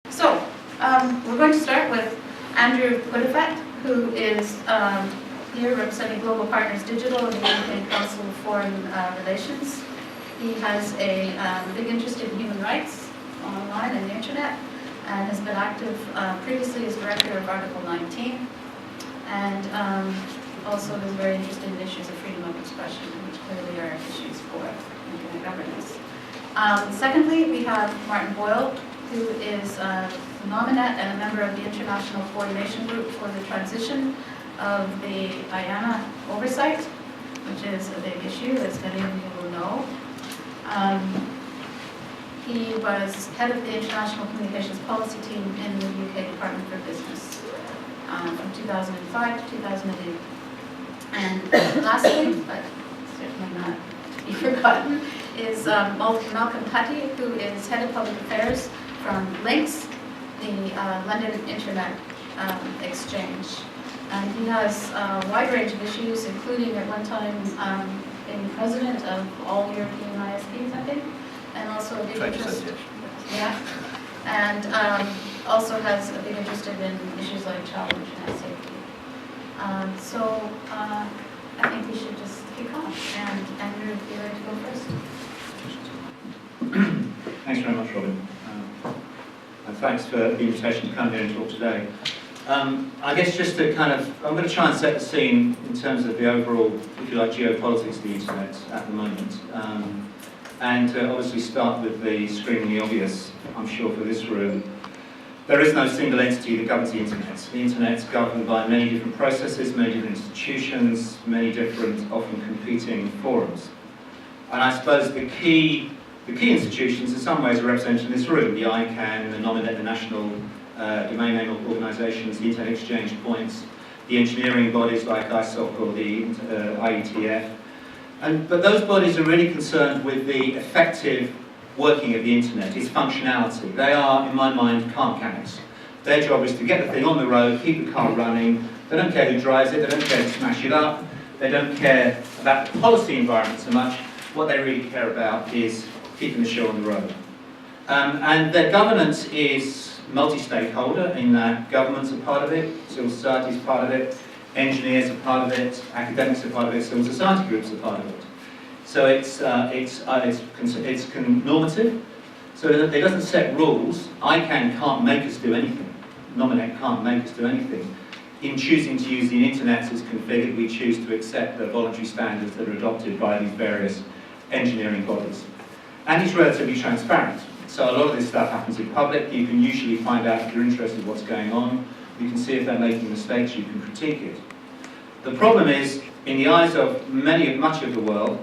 So, we're going to start with Andrew Plenipotentiary, who is here representing Global Partners Digital and the European Council of Foreign Relations. He has a big interest in human rights online and the internet, and has been active previously as director of Article 19, and also is very interested in issues of freedom of expression, which clearly are issues for internet governance. Secondly, we have Martin Boyle, who is a nominate and a member of the International Coordination Group for the transition of the IANA oversight, which is a big issue, as many of you will know. He was head of the International Communications Policy Team in the UK Department for Business from 2005 to 2008. And lastly, but certainly not to be forgotten, is Malcolm Putty, who is head of public affairs from Links, the London Internet Exchange. And he has a wide range of issues, including at one time being president of all European ISPs, I think, and also a big interest. Yeah, and also has a big interest in issues like child internet safety. So I think we should just kick off. And Andrew, if you'd like to go first. Thanks very much, Robin. And thanks for the invitation to come here and talk today. I guess just to I'm going to try and set the scene in terms of the overall, if you like, geopolitics of the internet at the moment. And to obviously start with the screamingly obvious, I'm sure for this room, there is no single entity that governs the internet. The internet's governed by many different processes, many different institutions, many different, often competing forums. And I suppose the key institutions in some ways are represented in this room: the ICANN, the national domain name organisations, the internet exchange points, the engineering bodies like ISOC-e or the IETF. But those bodies are really concerned with the effective working of the internet, its functionality. They are, in my mind, car mechanics. Their job is to get the thing on the road, keep the car running. They don't care who drives it, they don't care to smash it up, they don't care about the policy environment so much. What they really care about is keeping the show on the road. And their governance is multi-stakeholder, in that governments are part of it, civil society is part of it, engineers are part of it, academics are part of it, civil society groups are part of it. So it's normative, so that it doesn't set rules. ICANN can't make us do anything. Nominet can't make us do anything. In choosing to use the internet as it's configured, we choose to accept the voluntary standards that are adopted by these various engineering bodies. And it's relatively transparent. So a lot of this stuff happens in public. You can usually find out if you're interested in what's going on. You can see if they're making mistakes, you can critique it. The problem is, in the eyes of much of the world,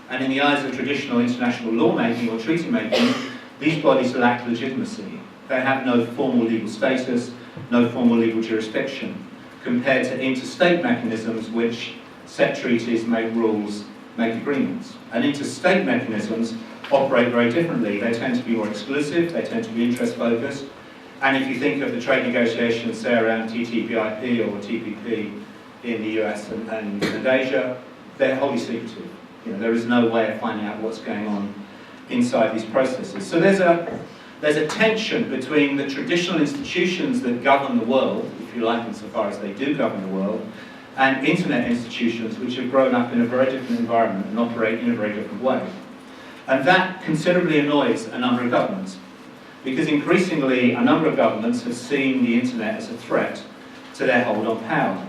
and in the eyes of traditional international lawmaking or treaty making, these bodies lack legitimacy. They have no formal legal status, no formal legal jurisdiction, compared to interstate mechanisms which set treaties, make rules, make agreements. And interstate mechanisms operate very differently. They tend to be more exclusive, they tend to be interest-focused, and if you think of the trade negotiations, say, around TTP/IP or TPP in the US and Asia, they're wholly secretive. There is no way of finding out what's going on inside these processes. So there's a tension between the traditional institutions that govern the world, if you like, insofar as they do govern the world, and internet institutions which have grown up in a very different environment and operate in a very different way. And that considerably annoys a number of governments, because increasingly a number of governments have seen the internet as a threat to their hold on power.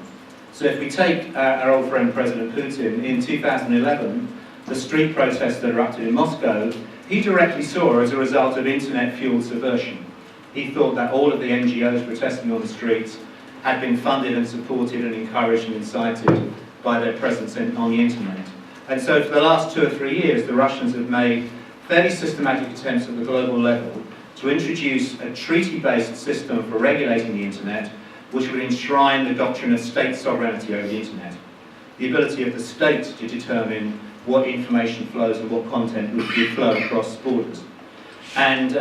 So if we take our old friend President Putin, in 2011, the street protests that erupted in Moscow, he directly saw as a result of internet-fueled subversion. He thought that all of the NGOs protesting on the streets had been funded and supported and encouraged and incited by their presence on the internet. And so for the last 2 or 3 years, the Russians have made fairly systematic attempts at the global level to introduce a treaty-based system for regulating the internet, which would enshrine the doctrine of state sovereignty over the internet. The ability of the state to determine what information flows and what content would flow across borders. And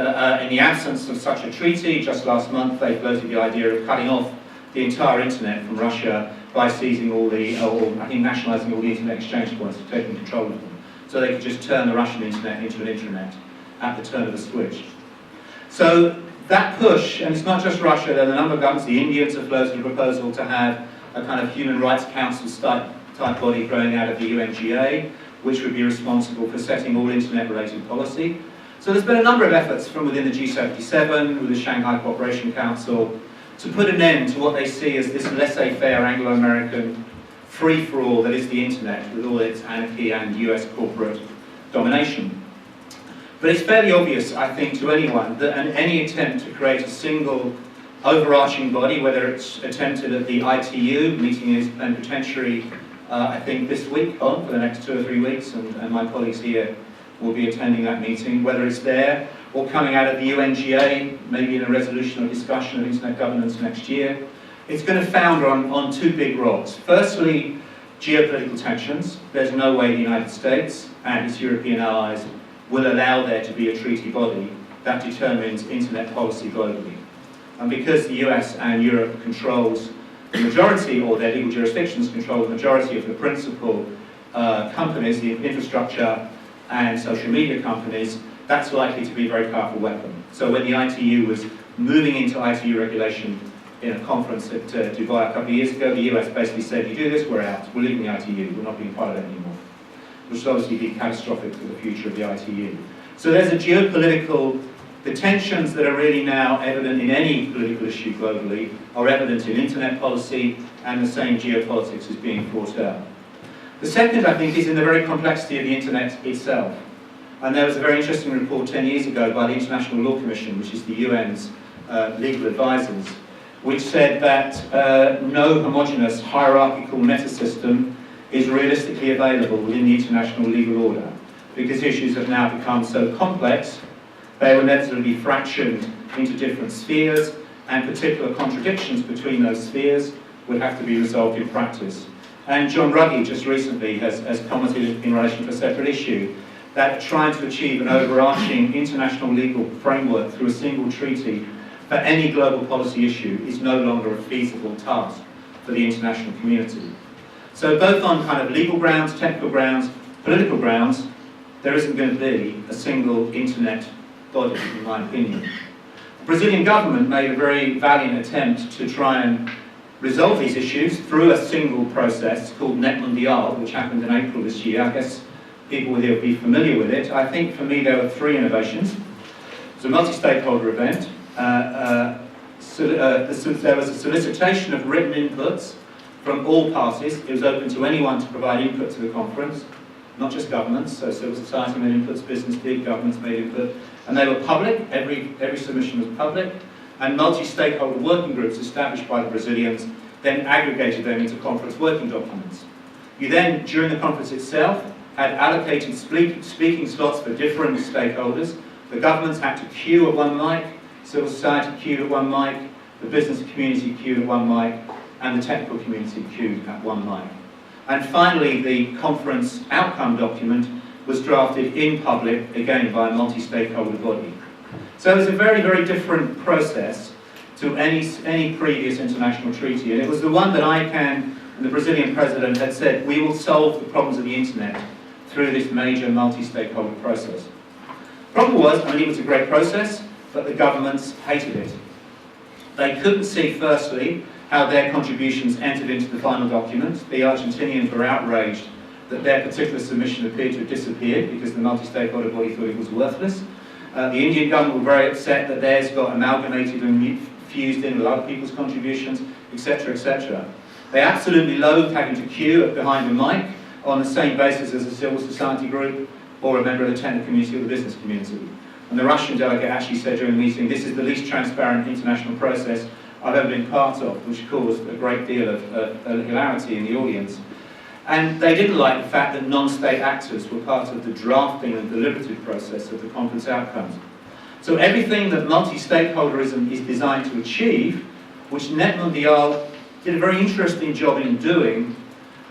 in the absence of such a treaty, just last month they floated the idea of cutting off the entire internet from Russia by seizing all the, or I think nationalising all the internet exchange points, taking control of them. So they could just turn the Russian internet into an intranet at the turn of a switch. So that push, and it's not just Russia, there are a number of governments, the Indians have floated a proposal to have a kind of human rights council type body growing out of the UNGA, which would be responsible for setting all internet-related policy. So there's been a number of efforts from within the G77, with the Shanghai Cooperation Council, to put an end to what they see as this laissez-faire Anglo-American free-for-all that is the internet, with all its anarchy and US corporate domination. But it's fairly obvious, I think, to anyone that any attempt to create a single overarching body, whether it's attempted at the ITU, meeting in its plenipotentiary, I think this week for the next 2 or 3 weeks, and my colleagues here will be attending that meeting, whether it's there or coming out of the UNGA, maybe in a resolution or discussion of internet governance next year, it's going to founder on 2 big rocks. Firstly, geopolitical tensions. There's no way the United States and its European allies will allow there to be a treaty body that determines internet policy globally. And because the US and Europe controls the majority, or their legal jurisdictions control the majority of the principal companies, the infrastructure and social media companies, that's likely to be a very powerful weapon. So when the ITU was moving into ITU regulation in a conference at Dubai a couple of years ago, the US basically said, you do this, we're out, we're leaving the ITU, we're not being part of it anymore, which will obviously be catastrophic for the future of the ITU. So there's a geopolitical, the tensions that are really now evident in any political issue globally are evident in internet policy, and the same geopolitics is being fought out. The second, I think, is in the very complexity of the internet itself. And there was a very interesting report 10 years ago by the International Law Commission, which is the UN's legal advisors, which said that no homogeneous hierarchical meta-system is realistically available within the international legal order, because issues have now become so complex, they will inevitably be fractioned into different spheres, and particular contradictions between those spheres would have to be resolved in practice. And John Ruggie just recently has commented in relation to a separate issue that trying to achieve an overarching international legal framework through a single treaty for any global policy issue is no longer a feasible task for the international community. So both on kind of legal grounds, technical grounds, political grounds, there isn't going to be a single internet body, in my opinion. The Brazilian government made a very valiant attempt to try and resolve these issues through a single process called Net Mundial, which happened in April this year. I guess people here will be familiar with it. I think for me there were 3 innovations. It was a multi-stakeholder event. There was a solicitation of written inputs from all parties. It was open to anyone to provide input to the conference, not just governments. So civil society made inputs, business did, governments made input, and they were public. Every submission was public, and multi-stakeholder working groups established by the Brazilians then aggregated them into conference working documents. You then, during the conference itself, had allocated speaking slots for different stakeholders. The governments had to queue at 1 mic, civil society queued at 1 mic, the business community queued at 1 mic, and the technical community queued at 1 mic. And finally, the conference outcome document was drafted in public, again by a multi-stakeholder body. So it was a very, very different process to any previous international treaty, and it was the one that ICANN and the Brazilian president had said, we will solve the problems of the internet through this major multi-stakeholder process. The problem was, I mean, it was a great process, but the governments hated it. They couldn't see, firstly, how their contributions entered into the final document. The Argentinians were outraged that their particular submission appeared to have disappeared because the multi-stakeholder body thought it was worthless. The Indian government were very upset that theirs got amalgamated and fused in with other people's contributions, etc., etc. They absolutely loathed having to queue behind a mic on the same basis as a civil society group or a member of the technical community or the business community. And the Russian delegate actually said during the meeting, this is the least transparent international process I've ever been part of, which caused a great deal of hilarity in the audience. And they didn't like the fact that non-state actors were part of the drafting and deliberative process of the conference outcomes. So everything that multi-stakeholderism is designed to achieve, which Net Mundial did a very interesting job in doing,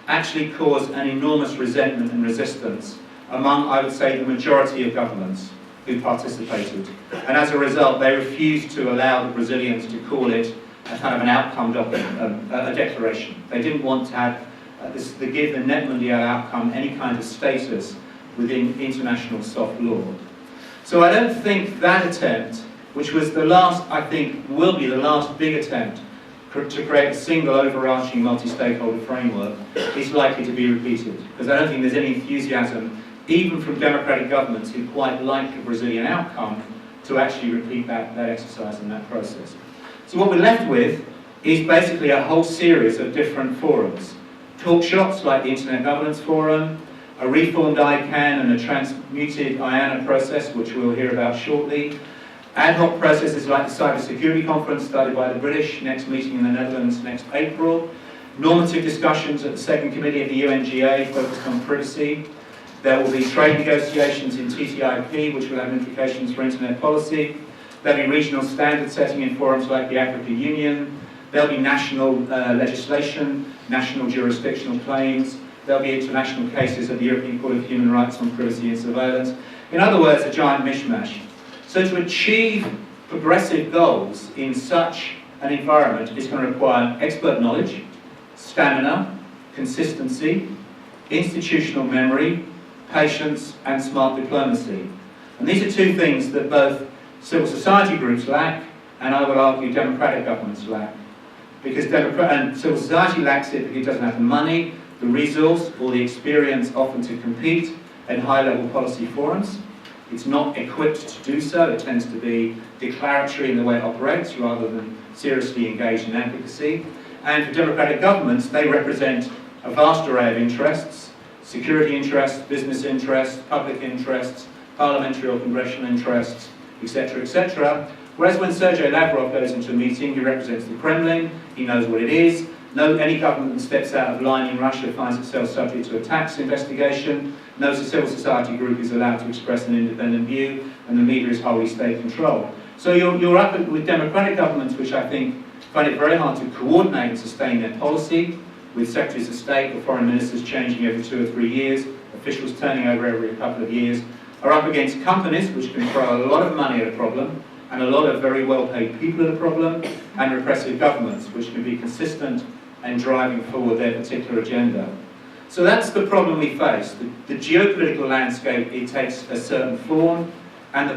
actually caused an enormous resentment and resistance among, I would say, the majority of governments who participated. And as a result, they refused to allow the Brazilians to call it a kind of an outcome document, a declaration. They didn't want to have to give the Net Mundial outcome any kind of status within international soft law. So I don't think that attempt which was the last, I think, will be the last big attempt to create a single overarching multi-stakeholder framework, is likely to be repeated. Because I don't think there's any enthusiasm, even from democratic governments who quite like the Brazilian outcome, to actually repeat that exercise and that process. So what we're left with is basically a whole series of different forums. Talk shops like the Internet Governance Forum, a reformed ICANN and a transmuted IANA process, which we'll hear about shortly. Ad hoc processes like the Cybersecurity Conference started by the British, next meeting in the Netherlands next April. Normative discussions at the Second Committee of the UNGA focused on privacy. There will be trade negotiations in TTIP, which will have implications for internet policy. There'll be regional standard setting in forums like the Africa Union. There'll be national legislation, national jurisdictional claims. There'll be international cases at the European Court of Human Rights on privacy and surveillance. In other words, a giant mishmash. So to achieve progressive goals in such an environment is going to require expert knowledge, stamina, consistency, institutional memory, patience, and smart diplomacy. And these are two things that both civil society groups lack, and I would argue democratic governments lack. Because civil society lacks it because it doesn't have the money, the resource, or the experience often to compete in high-level policy forums. It's not equipped to do so. It tends to be declaratory in the way it operates rather than seriously engaged in advocacy. And for democratic governments, they represent a vast array of interests: security interests, business interests, public interests, parliamentary or congressional interests, etc., etc. Whereas when Sergei Lavrov goes into a meeting, he represents the Kremlin, he knows what it is. Any government that steps out of line in Russia finds itself subject to a tax investigation, knows the civil society group is allowed to express an independent view, and the media is wholly state-controlled. So you're up with democratic governments, which I think find it very hard to coordinate and sustain their policy, with secretaries of state or foreign ministers changing every 2 or 3 years, officials turning over every couple of years, are up against companies which can throw a lot of money at a problem, and a lot of very well-paid people at a problem, and repressive governments which can be consistent and driving forward their particular agenda. So that's the problem we face. The geopolitical landscape, it takes a certain form, and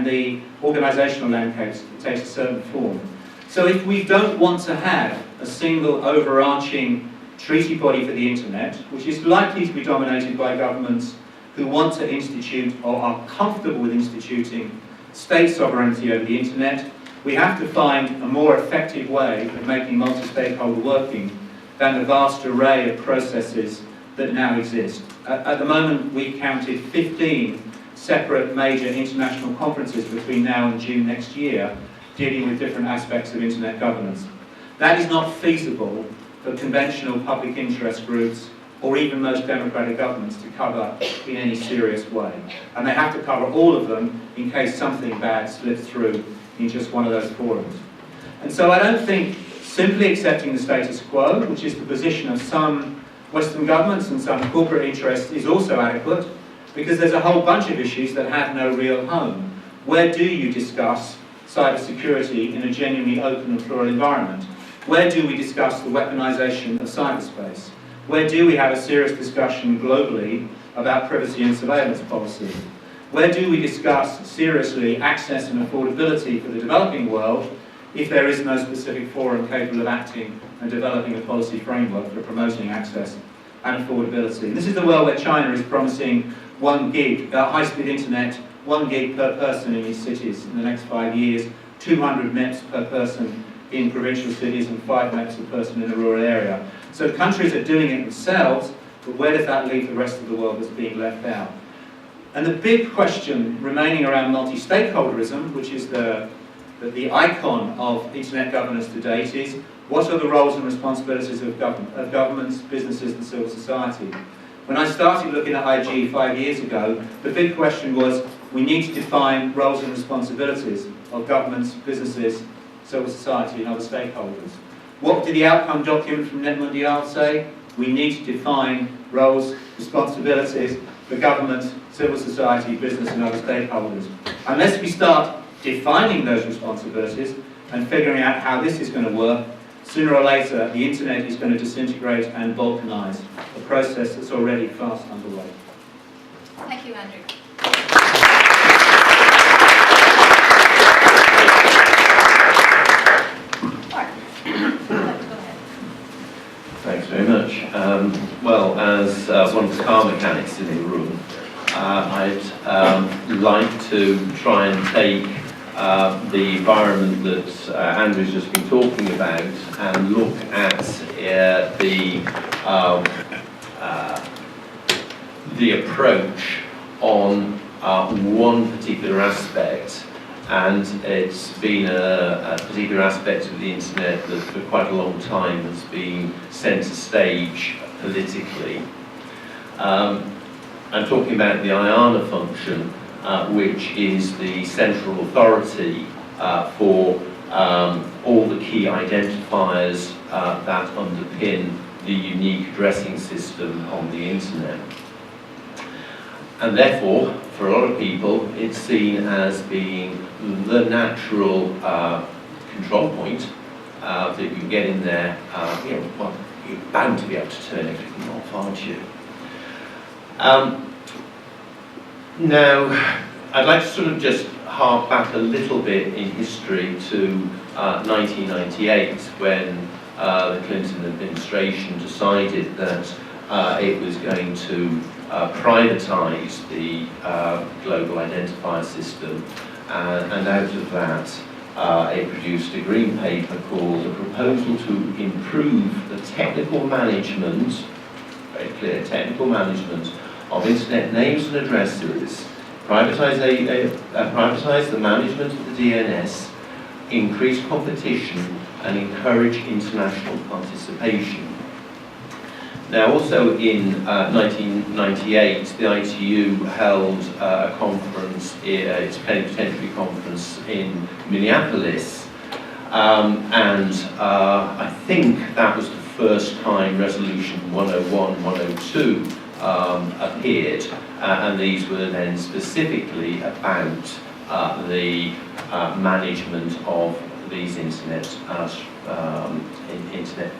the organisational landscape, it takes a certain form. So if we don't want to have a single overarching treaty body for the internet, which is likely to be dominated by governments who want to institute or are comfortable with instituting state sovereignty over the internet, we have to find a more effective way of making multi-stakeholder working than the vast array of processes that now exist. At the moment, we counted 15 separate major international conferences between now and June next year dealing with different aspects of internet governance. That is not feasible for conventional public interest groups or even most democratic governments to cover in any serious way. And they have to cover all of them in case something bad slips through in just one of those forums. And so I don't think simply accepting the status quo, which is the position of some Western governments and some corporate interests, is also adequate, because there's a whole bunch of issues that have no real home. Where do you discuss cybersecurity in a genuinely open and plural environment? Where do we discuss the weaponization of cyberspace? Where do we have a serious discussion globally about privacy and surveillance policy? Where do we discuss seriously access and affordability for the developing world if there is no specific forum capable of acting and developing a policy framework for promoting access and affordability? And this is the world where China is promising 1 gig, high-speed internet, 1 gig per person in its cities in the next 5 years, 200 MEPs per person in provincial cities and 5 MEPs per person in a rural area. So countries are doing it themselves, but where does that leave the rest of the world that's being left out? And the big question remaining around multi-stakeholderism, which is the icon of internet governance to date, is what are the roles and responsibilities of governments, businesses and civil society? When I started looking at IG 5 years ago, the big question was we need to define roles and responsibilities of governments, businesses, civil society and other stakeholders. What did the outcome document from Net Mundial say? We need to define roles, responsibilities for government, civil society, business and other stakeholders. Unless we start defining those responsibilities and figuring out how this is going to work, sooner or later the internet is going to disintegrate and balkanize, a process that's already fast underway. Thank you, Andrew. well, as one of the car mechanics in the room, I'd like to try and take the environment that Andrew's just been talking about and look at the approach on one particular aspect, and it's been a particular aspect of the internet that for quite a long time has been centre stage politically. I'm talking about the IANA function, which is the central authority for all the key identifiers that underpin the unique addressing system on the internet. And therefore, for a lot of people, it's seen as being the natural control point that you can get in there. Well, you're bound to be able to turn everything off, aren't you? Now, I'd like to sort of just hark back a little bit in history to 1998, when the Clinton administration decided that it was going to privatise the global identifier system, and out of that it produced a green paper called A Proposal to Improve the Technical Management, very clear, technical management of Internet names and addresses, privatise the management of the DNS, increase competition and encourage international participation. Now, also in 1998, the ITU held a conference, its Plenipotentiary Conference in Minneapolis, and I think that was the first time Resolution 101, 102 appeared, and these were then specifically about the management of these internet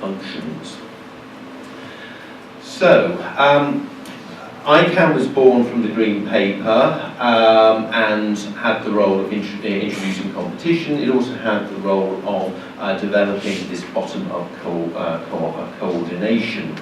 functions. So, ICANN was born from the Green Paper and had the role of introducing competition. It also had the role of developing this bottom-up coordination.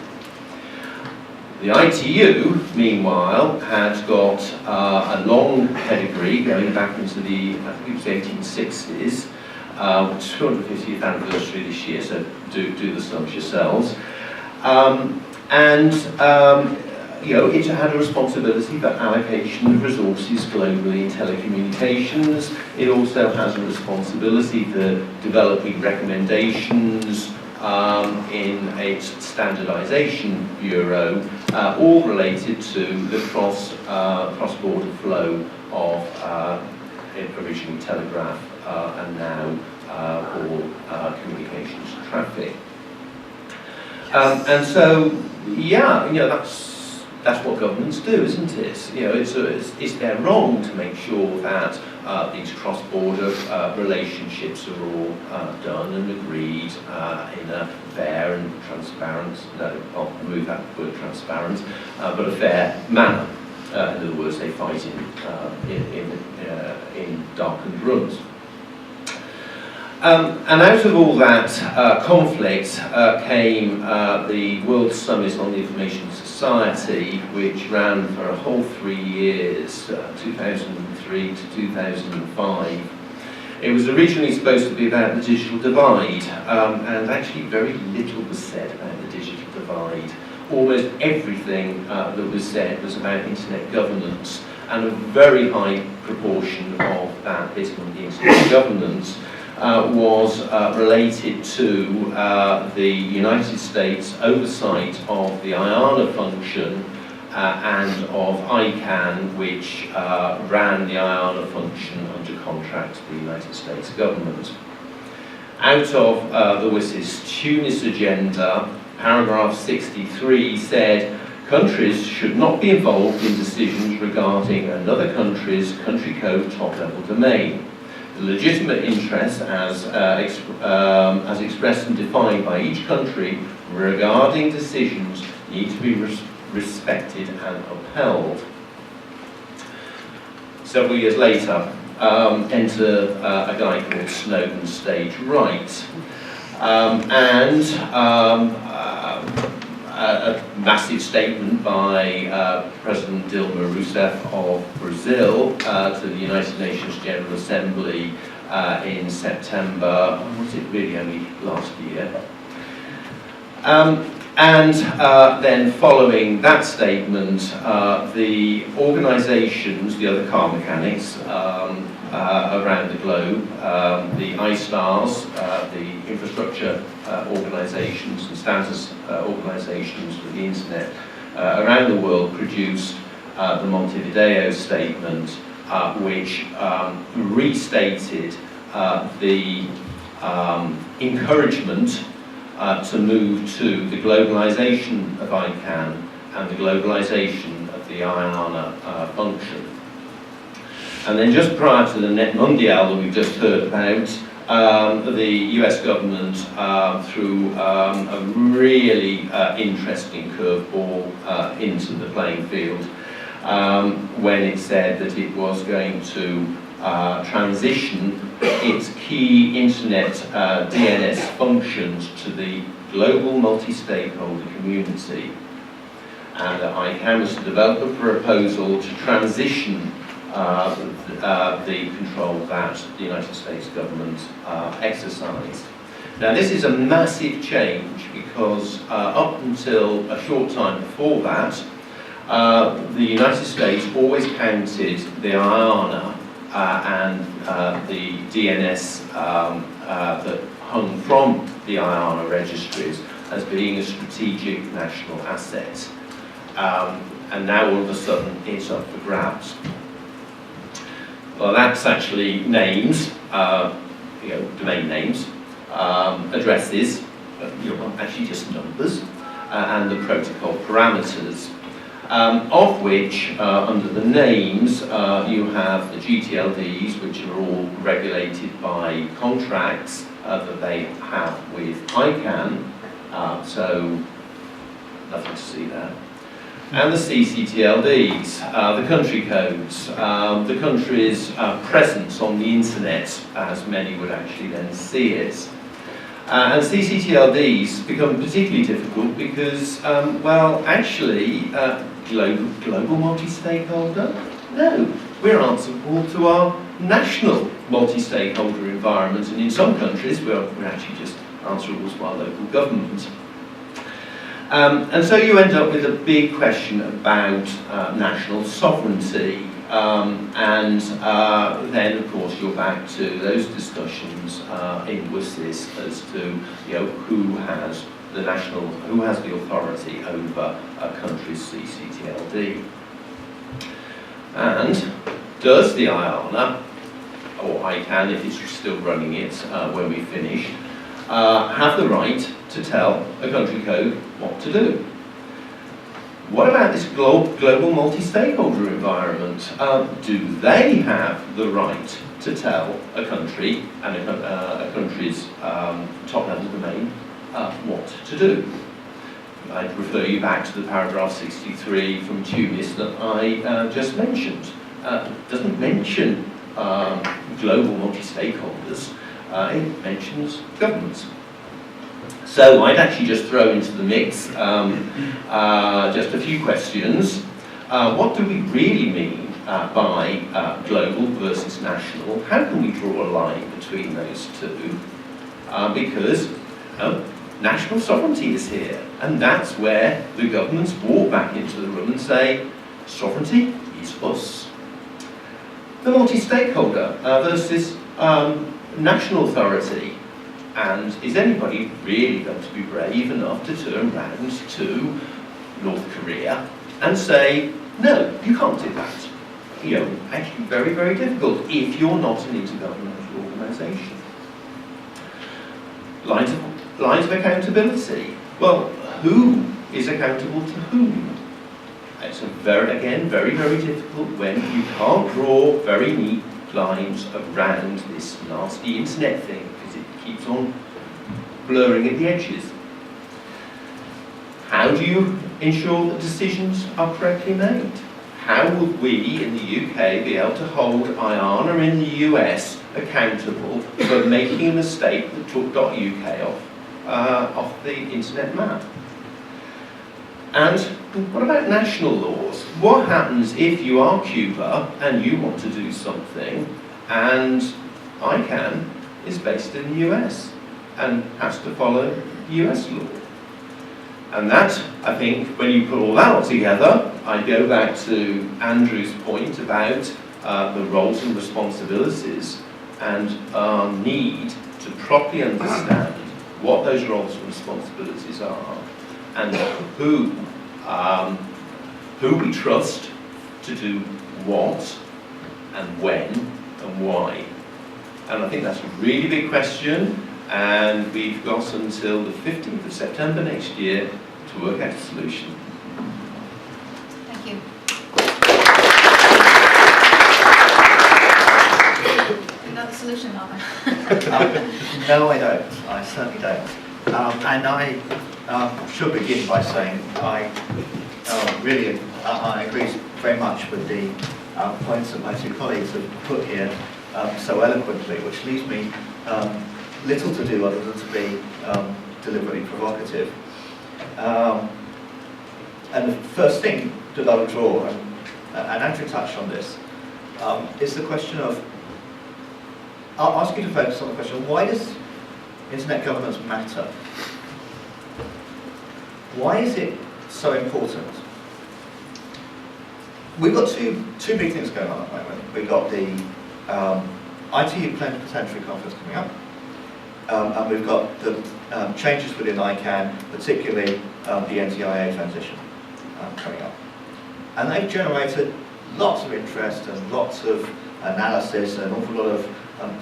The ITU, meanwhile, had got a long pedigree going back into the, I think it was 1860s, 250th anniversary this year, so do the sums yourselves. It had a responsibility for allocation of resources globally in telecommunications. It also has a responsibility for developing recommendations in its standardization bureau, all related to the cross-border flow of originally telegraph and now all communications traffic. And so, yeah, that's what governments do, isn't it? Is there wrong to make sure that these cross-border relationships are all done and agreed in a fair and transparent, no, I'll remove that word transparent, but a fair manner. In other words, they fight in darkened rooms. And out of all that conflict came the World Summit on the Information Society, which ran for a whole 3 years, 2003 to 2005. It was originally supposed to be about the digital divide, and actually very little was said about the digital divide. Almost everything that was said was about internet governance, and a very high proportion of that bit on the internet governance was related to the United States oversight of the IANA function and of ICANN, which ran the IANA function under contract to the United States government. Out of the WSIS Tunis agenda, paragraph 63 said, countries should not be involved in decisions regarding another country's country code top-level domain. The legitimate interests as expressed and defined by each country regarding decisions need to be respected and upheld. Several years later, enter a guy called Snowden Stage Right. a massive statement by President Roussef of Brazil to the United Nations General Assembly in September, was it really only last year? Then following that statement, the organisations, the other car mechanics around the globe, the ISTARs, the infrastructure organisations and standards organisations for the internet around the world produced the Montevideo Statement, which restated the encouragement to move to the globalisation of ICANN and the globalisation of the IANA function. And then just prior to the Net Mundial that we've just heard about, the US government threw a really interesting curveball into the playing field when it said that it was going to transition its key internet DNS functions to the global multi-stakeholder community, and that ICANN was to develop a proposal to transition the control that the United States government exercised. Now this is a massive change because up until a short time before that, the United States always counted the IANA and the DNS that hung from the IANA registries as being a strategic national asset. And now all of a sudden it's up for grabs. Well, that's actually names, domain names, addresses, actually just numbers, and the protocol parameters. Of which, under the names, you have the GTLDs, which are all regulated by contracts that they have with ICANN, so nothing to see there. And the CCTLDs, the country codes, the country's presence on the internet, as many would actually then see it. And CCTLDs become particularly difficult because, well, actually, global multi-stakeholder? No, we're answerable to our national multi-stakeholder environment, and in some countries we're actually just answerable to our local government. And so you end up with a big question about national sovereignty, and then of course you're back to those discussions in WSIS as to who has the authority over a country's CCTLD. And does the IANA, or ICANN if it's still running it when we finish, have the right to tell a country code what to do? What about this global multi-stakeholder environment? Do they have the right to tell a country and a country's top-level domain what to do? I'd refer you back to the paragraph 63 from TUMIS that I just mentioned. It doesn't mention global multi-stakeholders, it mentions governments. So I'd actually just throw into the mix just a few questions. What do we really mean by global versus national? How can we draw a line between those two? Because national sovereignty is here, and that's where the governments walk back into the room and say, sovereignty is us. The multi-stakeholder versus national authority. And is anybody really going to be brave enough to turn round to North Korea and say, no, you can't do that? Actually very, very difficult if you're not an intergovernmental organisation. Lines of accountability. Well, who is accountable to whom? It's very, very, very difficult when you can't draw very neat lines around this nasty internet thing, because it keeps on blurring at the edges. How do you ensure that decisions are correctly made? How would we in the UK be able to hold IANA in the US accountable for making a mistake that took .uk off the internet map? And what about national laws? What happens if you are Cuba and you want to do something and ICANN is based in the US and has to follow US law? And that, I think, when you put all that all together, I go back to Andrew's point about the roles and responsibilities and our need to properly understand what those roles and responsibilities are and who we trust to do what and when and why. And I think that's a really big question, and we've got until the 15th of September next year to work out a solution. Thank you. You know the solution, Marvin? No, I don't. I certainly don't. And I should begin by saying I agree very much with the points that my two colleagues have put here so eloquently, which leaves me little to do other than to be deliberately provocative. And the first thing that I would draw, and Andrew touched on this, is the question of, I'll ask you to focus on the question of why does internet governance matter? Why is it so important? We've got two big things going on at the moment. We've got the ITU Plenipotentiary Conference coming up, and we've got the changes within ICANN, particularly the NTIA transition coming up. And they've generated lots of interest and lots of analysis, and an awful lot of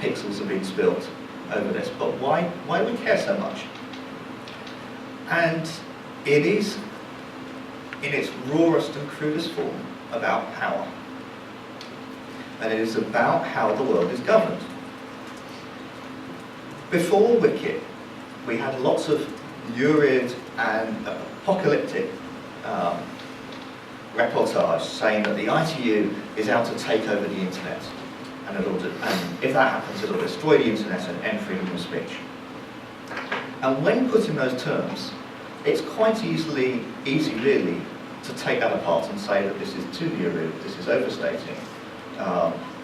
pixels have been spilt over this. But why do we care so much? And it is, in its rawest and crudest form, about power. And it is about how the world is governed. Before Wiki, we had lots of lurid and apocalyptic reportage saying that the ITU is out to take over the internet, and if that happens, it'll destroy the internet and end freedom of speech. And when put in those terms, it's quite easy really to take that apart and say that this is too lurid, this is overstating,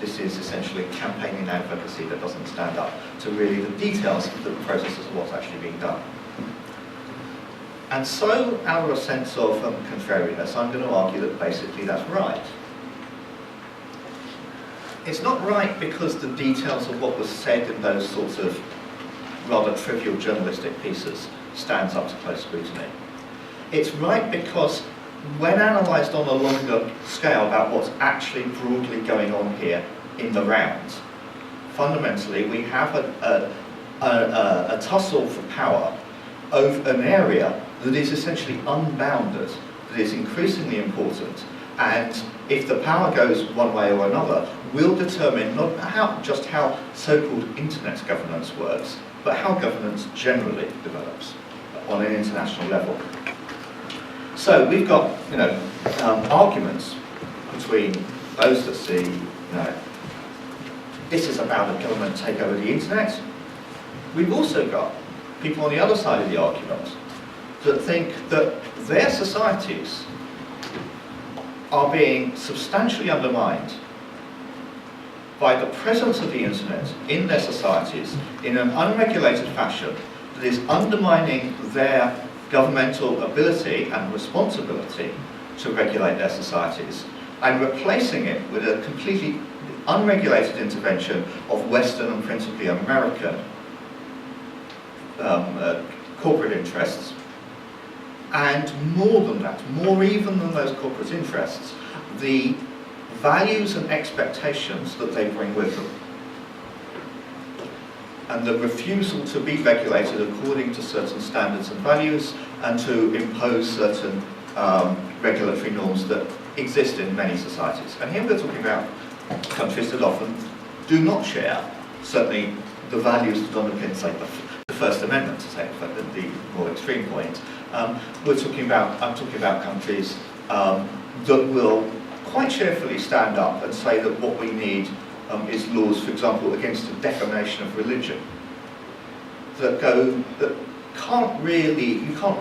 this is essentially campaigning advocacy that doesn't stand up to really the details of the processes of what's actually being done. And so, out of a sense of contrariness, I'm going to argue that basically that's right. It's not right because the details of what was said in those sorts of rather trivial journalistic pieces stands up to close scrutiny. It's right because when analysed on a longer scale about what's actually broadly going on here in the round, fundamentally we have a tussle for power over an area that is essentially unbounded, that is increasingly important, and if the power goes one way or another, will determine not just how so-called internet governance works, but how governance generally develops on an international level. So we've got, arguments between those that see, this is about a government take over the internet. We've also got people on the other side of the argument that think that their societies are being substantially undermined by the presence of the internet in their societies in an unregulated fashion that is undermining their governmental ability and responsibility to regulate their societies, and replacing it with a completely unregulated intervention of Western and principally American corporate interests. And more than that, more even than those corporate interests, the values and expectations that they bring with them. And the refusal to be regulated according to certain standards and values, and to impose certain regulatory norms that exist in many societies. And here we're talking about countries that often do not share, certainly, the values that underpin, say, the First Amendment, to take the more extreme point. I'm talking about countries that will quite cheerfully stand up and say that what we need is laws, for example, against the defamation of religion, that you can't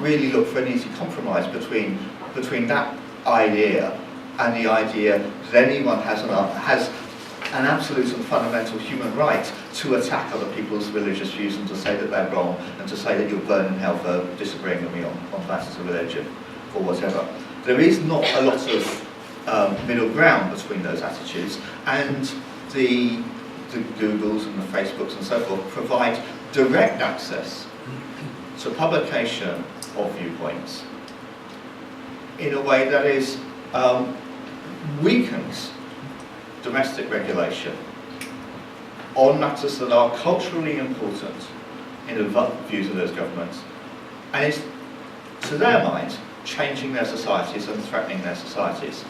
really look for an easy compromise between between that idea and the idea that anyone has an absolute and fundamental human right to attack other people's religious views and to say that they're wrong and to say that you'll burn in hell for disagreeing with me on matters of religion or whatever. There is not a lot of middle ground between those attitudes, and the Googles and the Facebooks and so forth provide direct access to publication of viewpoints in a way that is weakens domestic regulation on matters that are culturally important in the views of those governments, and is, to their mind, changing their societies and threatening their societies.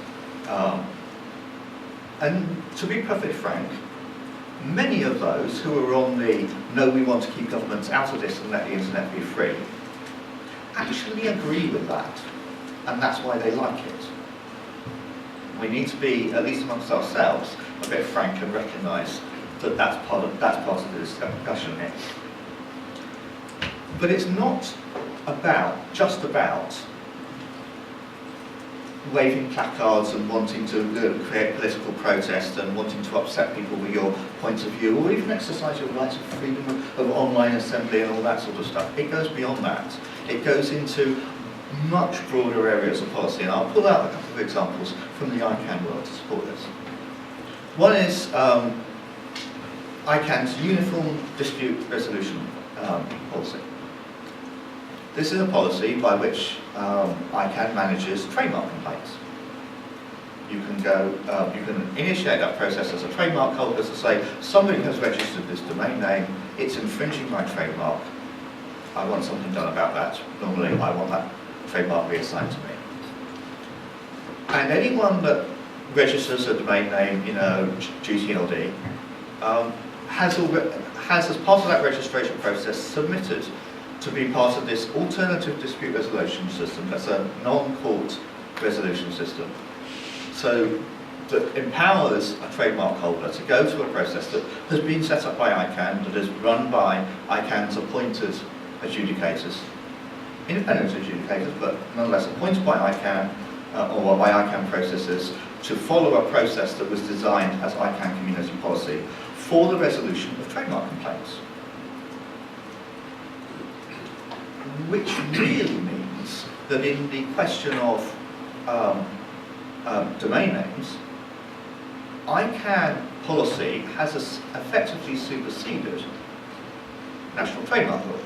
And to be perfectly frank, many of those who are on the "no, we want to keep governments out of this and let the internet be free" actually agree with that, and that's why they like it. We need to be, at least amongst ourselves, a bit frank and recognise that that's part of the discussion here. But it's not just about waving placards and wanting to create political protest and wanting to upset people with your point of view, or even exercise your right of freedom of online assembly and all that sort of stuff. It goes beyond that. It goes into much broader areas of policy, and I'll pull out a couple of examples from the ICANN world to support this. One is ICANN's Uniform Dispute Resolution policy. This is a policy by which ICANN manages trademark complaints. You can initiate that process as a trademark holder to say, somebody has registered this domain name, it's infringing my trademark, I want something done about that. Normally I want that trademark reassigned to me. And anyone that registers a domain name, GTLD, has as part of that registration process submitted to be part of this alternative dispute resolution system. That's a non-court resolution system. So that empowers a trademark holder to go to a process that has been set up by ICANN, that is run by ICANN's appointed adjudicators, independent adjudicators, but nonetheless appointed by ICANN or by ICANN processors to follow a process that was designed as ICANN community policy for the resolution of trademark complaints. Which really means that in the question of domain names, ICANN policy has effectively superseded national trademark law.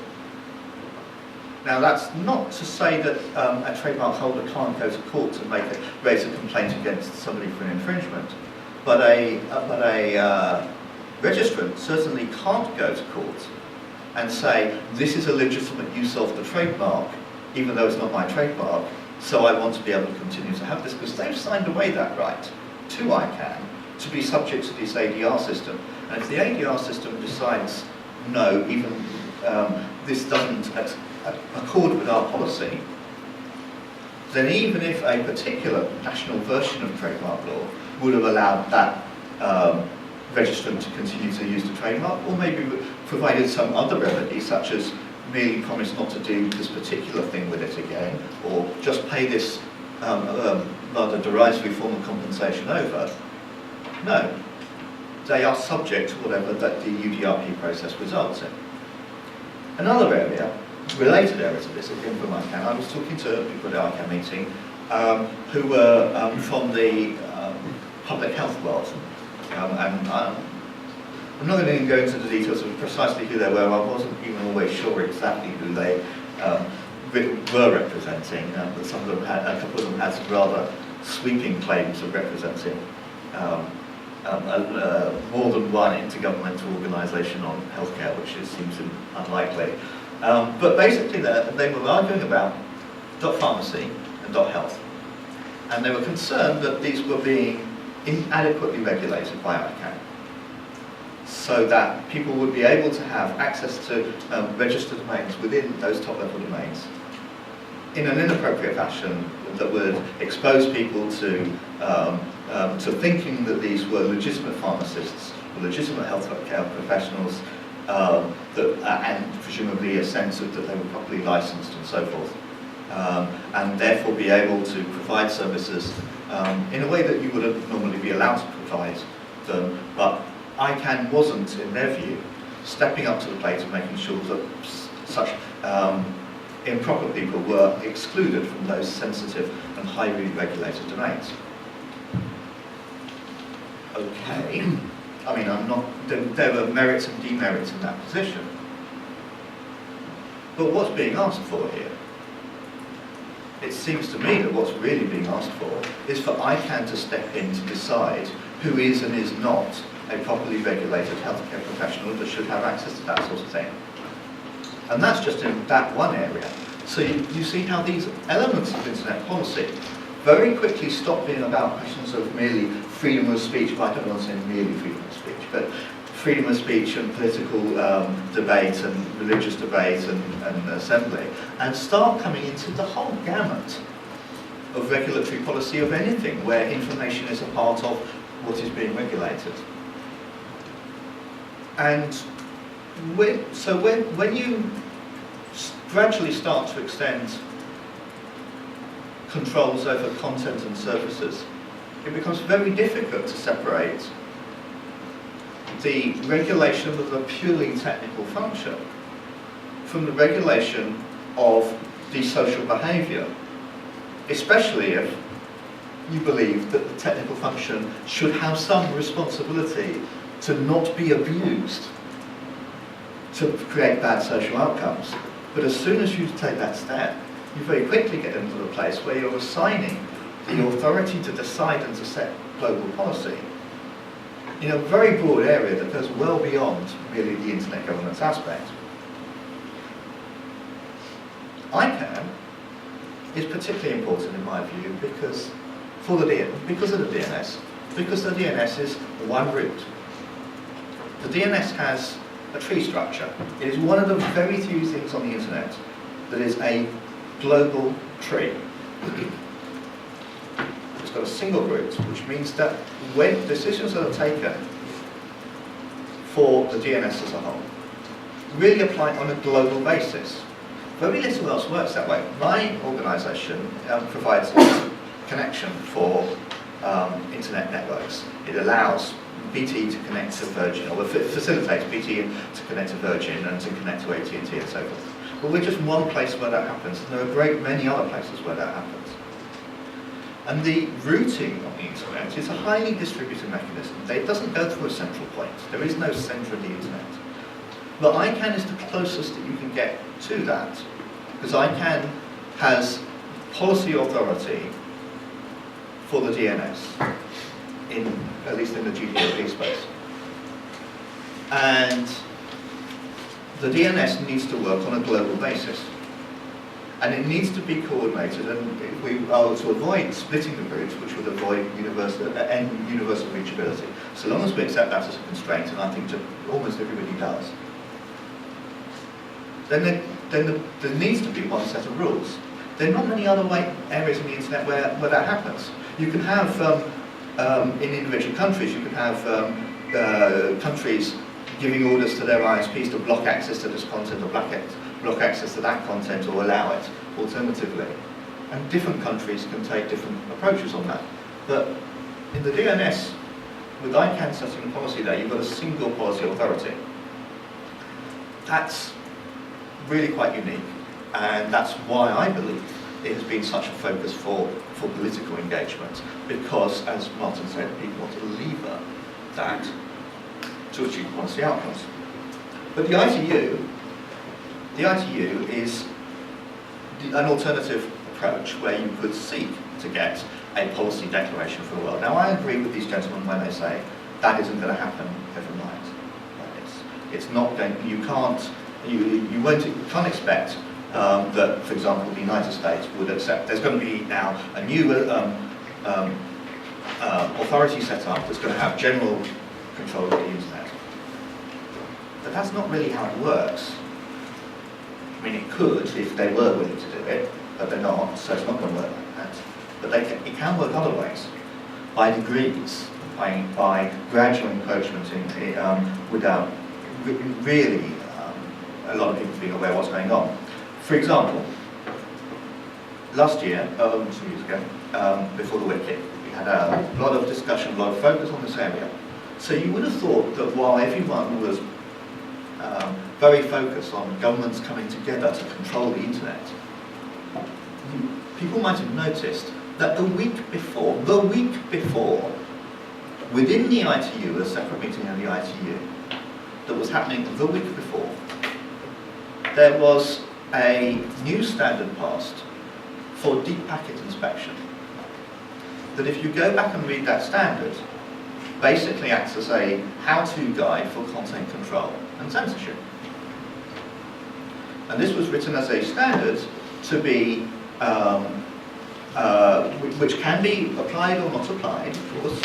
Now, that's not to say that a trademark holder can't go to court and raise a complaint against somebody for an infringement, but a registrant certainly can't go to court and say, this is a legitimate use of the trademark, even though it's not my trademark, so I want to be able to continue to have this, because they've signed away that right to ICANN to be subject to this ADR system. And if the ADR system decides, no, even this doesn't accord with our policy, then even if a particular national version of trademark law would have allowed that registrant to continue to use the trademark, or maybe provided some other remedy, such as merely promise not to do this particular thing with it again, or just pay this rather derisory form of compensation over. No, they are subject to whatever that the UDRP process results in. Another area, related area to this, again from ICANN, I was talking to people at the ICANN meeting who were from the public health world. I'm not going to go into the details of precisely who they were. I wasn't even always sure exactly who they were representing, but a couple of them had some rather sweeping claims of representing more than one intergovernmental organisation on healthcare, which seems unlikely. But basically they were arguing about .pharmacy and .health. And they were concerned that these were being inadequately regulated by ICANN, so that people would be able to have access to registered domains within those top-level domains in an inappropriate fashion that would expose people to thinking that these were legitimate pharmacists, or legitimate healthcare professionals, and presumably a sense of that they were properly licensed and so forth. and therefore be able to provide services in a way that you wouldn't normally be allowed to provide them. But ICANN wasn't, in their view, stepping up to the plate and making sure that such improper people were excluded from those sensitive and highly regulated domains. Okay, I mean, there were merits and demerits in that position. But what's being asked for here? It seems to me that what's really being asked for is for ICANN to step in to decide who is and is not a properly regulated healthcare professional that should have access to that sort of thing. And that's just in that one area. So you see how these elements of internet policy very quickly stop being about questions of merely freedom of speech, but I don't want to say merely freedom of speech, but freedom of speech and political debate and religious debate and assembly, and start coming into the whole gamut of regulatory policy of anything where information is a part of what is being regulated. And when you gradually start to extend controls over content and services, it becomes very difficult to separate the regulation of a purely technical function from the regulation of the social behaviour, especially if you believe that the technical function should have some responsibility to not be abused to create bad social outcomes. But as soon as you take that step, you very quickly get into the place where you're assigning the authority to decide and to set global policy in a very broad area that goes well beyond merely the internet governance aspect. ICANN is particularly important in my view because of the DNS, because the DNS is one route. The DNS has a tree structure. It is one of the very few things on the internet that is a global tree. It's got a single root, which means that when decisions are taken for the DNS as a whole, really apply on a global basis. Very little else works that way. My organisation provides connection for internet networks. It allows BT to connect to Virgin, or facilitates BT to connect to Virgin and to connect to AT&T and so forth. But we're just one place where that happens, and there are a great many other places where that happens. And the routing on the internet is a highly distributed mechanism. It doesn't go through a central point. There is no centre of the internet. But ICANN is the closest that you can get to that, because ICANN has policy authority for the DNS, at least in the GDP space. And the DNS needs to work on a global basis. And it needs to be coordinated, and if we are to avoid splitting the route, which would avoid universal reachability, so long as we accept that as a constraint, and I think almost everybody does, then there needs to be one set of rules. There are not many other areas in the internet where that happens. You can have, in individual countries, you can have countries giving orders to their ISPs to block access to this content or block access to that content or allow it alternatively. And different countries can take different approaches on that. But in the DNS, with ICANN setting the policy there, you've got a single policy authority. That's really quite unique, and that's why I believe it has been such a focus for political engagement, because, as Martin said, people want to lever that to achieve policy outcomes. But the ITU is an alternative approach where you could seek to get a policy declaration for the world. Now, I agree with these gentlemen when they say that isn't going to happen overnight. It's not going. You can't expect that, for example, the United States would accept. There's going to be now a new authority set up that's going to have general control of the internet. But that's not really how it works. I mean, it could if they were willing to do it, but they're not, so it's not going to work like that. But it can work other ways, by degrees, by gradual encroachment without really a lot of people being aware of what's going on. For example, last year, 2 years ago, before the Wiki, we had a lot of discussion, a lot of focus on this area. So you would have thought that while everyone was very focused on governments coming together to control the internet, people might have noticed that the week before, within the ITU, a separate meeting of the ITU, that was happening the week before, there was a new standard passed for deep packet inspection. That if you go back and read that standard, basically acts as a how-to guide for content control and censorship. And this was written as a standard to be, which can be applied or not applied, of course,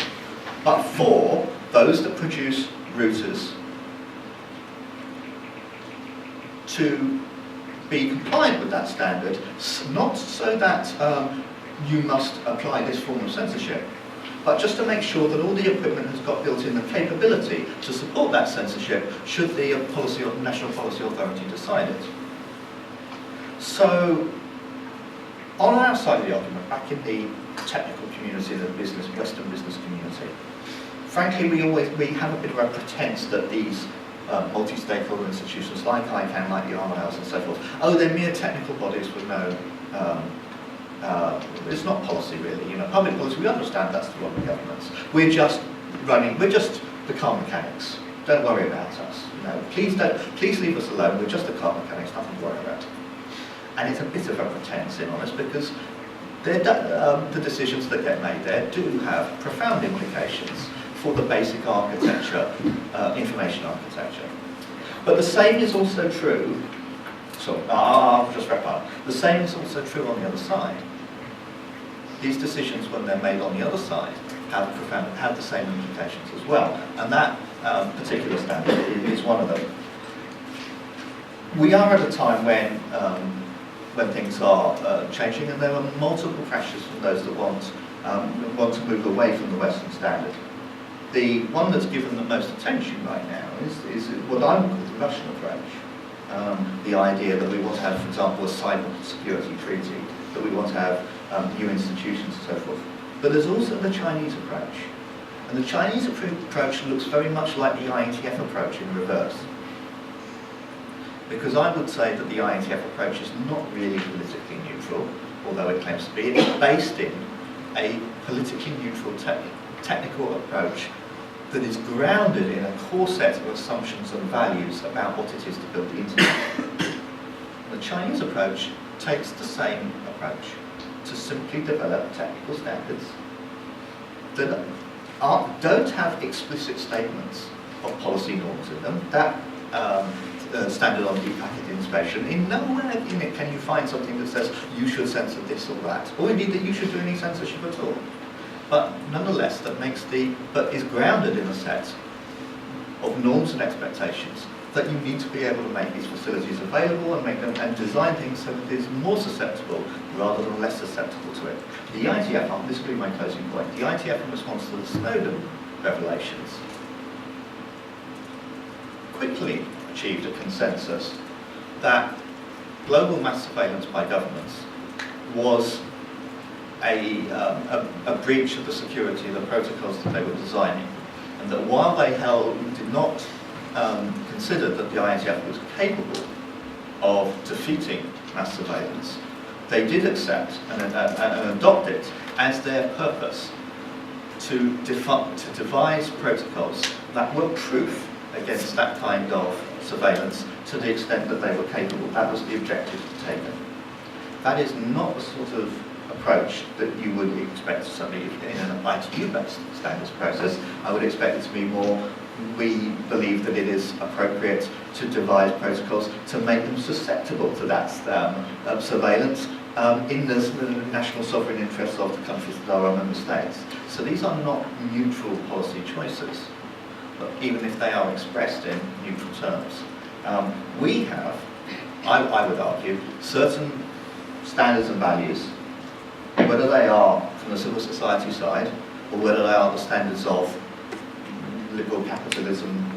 but for those that produce routers to be compliant with that standard, not so that you must apply this form of censorship, but just to make sure that all the equipment has got built in the capability to support that censorship should the national policy authority decide it. So, on our side of the argument, back in the technical community, the Western business community, frankly, we have a bit of a pretense that these multi-stakeholder institutions like ICANN, like the RIRs and so forth, they're mere technical bodies with no, it's not policy really, public policy, we understand that's the role of governments. We're just the car mechanics. Don't worry about us. Please leave us alone, we're just the car mechanics, nothing to worry about. And it's a bit of a pretense, in honest, because the decisions that get made there do have profound implications for the basic architecture, information architecture. But the same is also true, I'll just wrap up. The same is also true on the other side. These decisions, when they're made on the other side, have the same implications as well. And that particular standard is one of them. We are at a time when things are changing, and there are multiple pressures from those that want to move away from the Western standard. The one that's given the most attention right now is what I would call the Russian approach. The idea that we want to have, for example, a cybersecurity treaty, that we want to have new institutions and so forth. But there's also the Chinese approach. And the Chinese approach looks very much like the IETF approach in reverse. Because I would say that the IETF approach is not really politically neutral, although it claims to be. It's based in a politically neutral technical approach that is grounded in a core set of assumptions and values about what it is to build the internet. The Chinese approach takes the same approach, to simply develop technical standards that don't have explicit statements of policy norms in them. That standard on deep packet inspection, in nowhere in it can you find something that says you should censor this or that, or indeed that you should do any censorship at all. But nonetheless, but is grounded in a set of norms and expectations that you need to be able to make these facilities available and make them and design things so that it is more susceptible rather than less susceptible to it. The IETF, this will be my closing point, the IETF in response to the Snowden revelations quickly achieved a consensus that global mass surveillance by governments was a breach of the security of the protocols that they were designing, and that while they did not consider that the IETF was capable of defeating mass surveillance, they did accept and adopt it as their purpose to devise protocols that were proof against that kind of surveillance to the extent that they were capable. That was the objective taken. That is not the sort of approach that you would expect certainly in an ITU-based standards process. I would expect it to be more, we believe that it is appropriate to devise protocols to make them susceptible to that surveillance in the national sovereign interests of the countries that are our member states. So these are not neutral policy choices, but even if they are expressed in neutral terms. We have, I would argue, certain standards and values, whether they are from the civil society side or whether they are the standards of liberal capitalism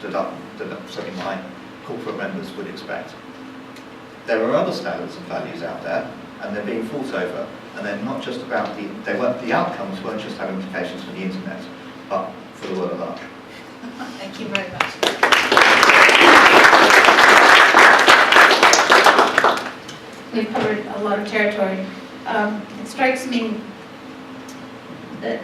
that certainly my corporate members would expect. There are other standards and values out there, and they're being fought over, and they're not just about the outcomes won't just have implications for the internet, but for the world at large. Thank you very much. We've covered a lot of territory. It strikes me that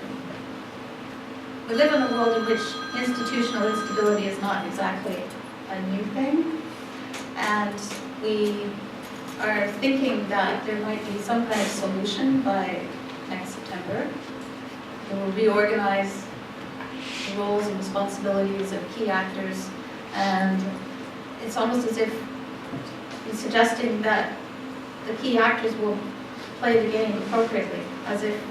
we live in a world in which institutional instability is not exactly a new thing, and we are thinking that there might be some kind of solution by next September. We will reorganize the roles and responsibilities of key actors, and it's almost as if he's suggesting that the key actors will play the game appropriately, as if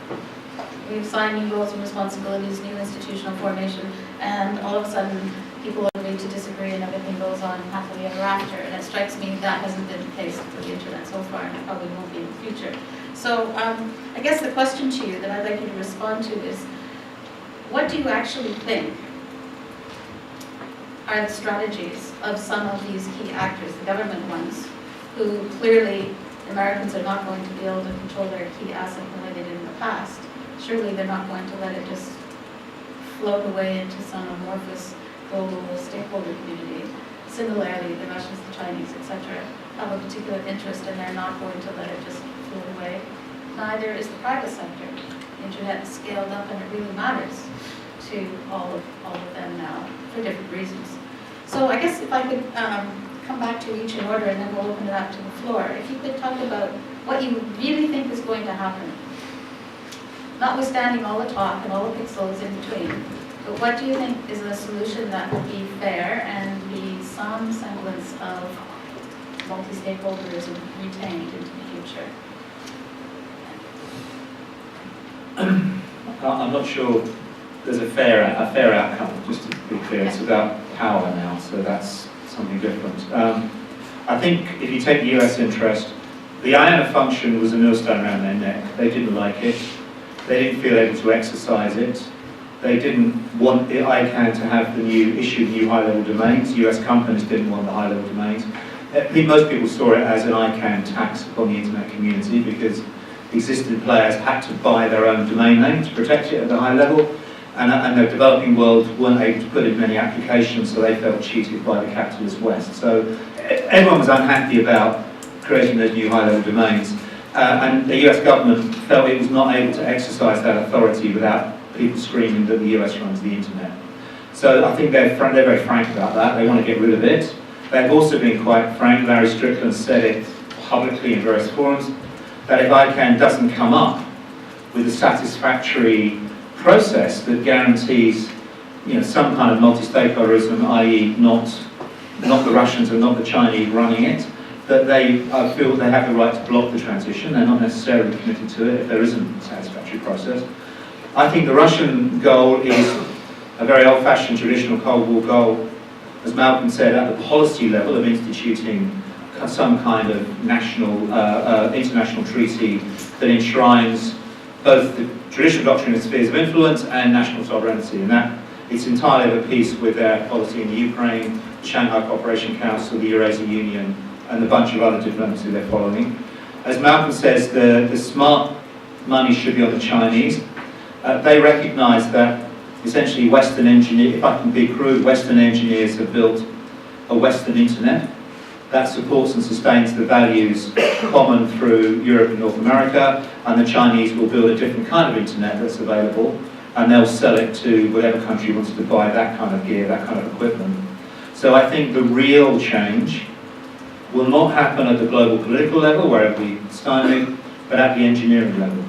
we've signed new roles and responsibilities, new institutional formation, and all of a sudden people agree to disagree and everything goes on happily ever after. And it strikes me that hasn't been the case for the internet so far, and it probably won't be in the future. So I guess the question to you that I'd like you to respond to is, what do you actually think are the strategies of some of these key actors, the government ones, who clearly Americans are not going to be able to control their key asset the way they did in the past? Surely they're not going to let it just float away into some amorphous global stakeholder community. Similarly, the Russians, the Chinese, etc., have a particular interest, and they're not going to let it just float away. Neither is the private sector. The internet is scaled up, and it really matters to all of them now for different reasons. So I guess if I could come back to each in order, and then we'll open it up to the floor. If you could talk about what you really think is going to happen, notwithstanding all the talk and all the pixels in between, but what do you think is a solution that would be fair and be some semblance of multi-stakeholderism retained into the future? I'm not sure there's a fair outcome, just to be clear. It's about power now, so that's something different. I think if you take the US interest, the IANA function was a millstone around their neck. They didn't like it. They didn't feel able to exercise it. They didn't want the ICANN to have issue new high-level domains. US companies didn't want the high-level domains. I think most people saw it as an ICANN tax upon the internet community, because existing players had to buy their own domain name to protect it at the high level, and the developing world weren't able to put in many applications, so they felt cheated by the capitalist West. So everyone was unhappy about creating those new high-level domains, and the US government felt it was not able to exercise that authority without people screaming that the US runs the internet. So I think they're very frank about that. They want to get rid of it. They've also been quite frank. Larry Strickland said it publicly in various forums, that if ICANN doesn't come up with a satisfactory process that guarantees, some kind of multi-stakeholderism, i.e. not the Russians and not the Chinese running it, that they feel they have the right to block the transition. They're not necessarily committed to it if there isn't a satisfactory process. I think the Russian goal is a very old-fashioned traditional Cold War goal, as Malcolm said, at the policy level of instituting some kind of national, international treaty that enshrines both the traditional doctrine of spheres of influence and national sovereignty, and that it's entirely of a piece with their policy in the Ukraine, the Shanghai Cooperation Council, the Eurasian Union, and a bunch of other diplomacy they're following. As Malcolm says, the smart money should be on the Chinese. They recognise that essentially Western engineers, if I can be crude, Western engineers have built a Western internet that supports and sustains the values common through Europe and North America, and the Chinese will build a different kind of internet that's available, and they'll sell it to whatever country wants to buy that kind of gear, that kind of equipment. So I think the real change will not happen at the global political level, where it will be stymied, but at the engineering level.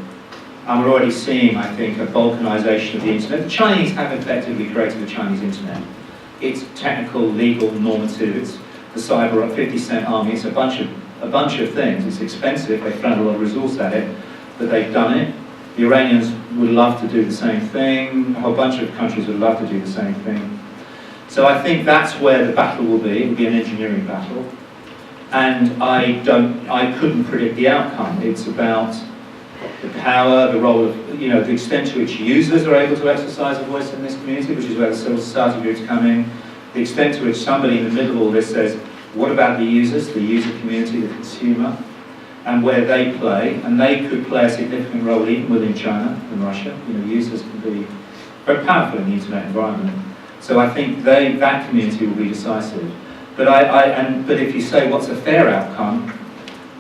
And we're already seeing, I think, a balkanization of the internet. The Chinese have effectively created the Chinese internet. It's technical, legal, normative, it's the cyber 50-cent army, it's a bunch of things. It's expensive, they've thrown a lot of resource at it, but they've done it. The Iranians would love to do the same thing, a whole bunch of countries would love to do the same thing. So I think that's where the battle will be. It will be an engineering battle. And I couldn't predict the outcome. It's about the power, the role of, the extent to which users are able to exercise a voice in this community, which is where the civil society groups come in, the extent to which somebody in the middle of all this says, what about the users, the user community, the consumer? and where they play, and they could play a significant role even within China and Russia. Users can be very powerful in the internet environment. So I think that community will be decisive. But but if you say what's a fair outcome,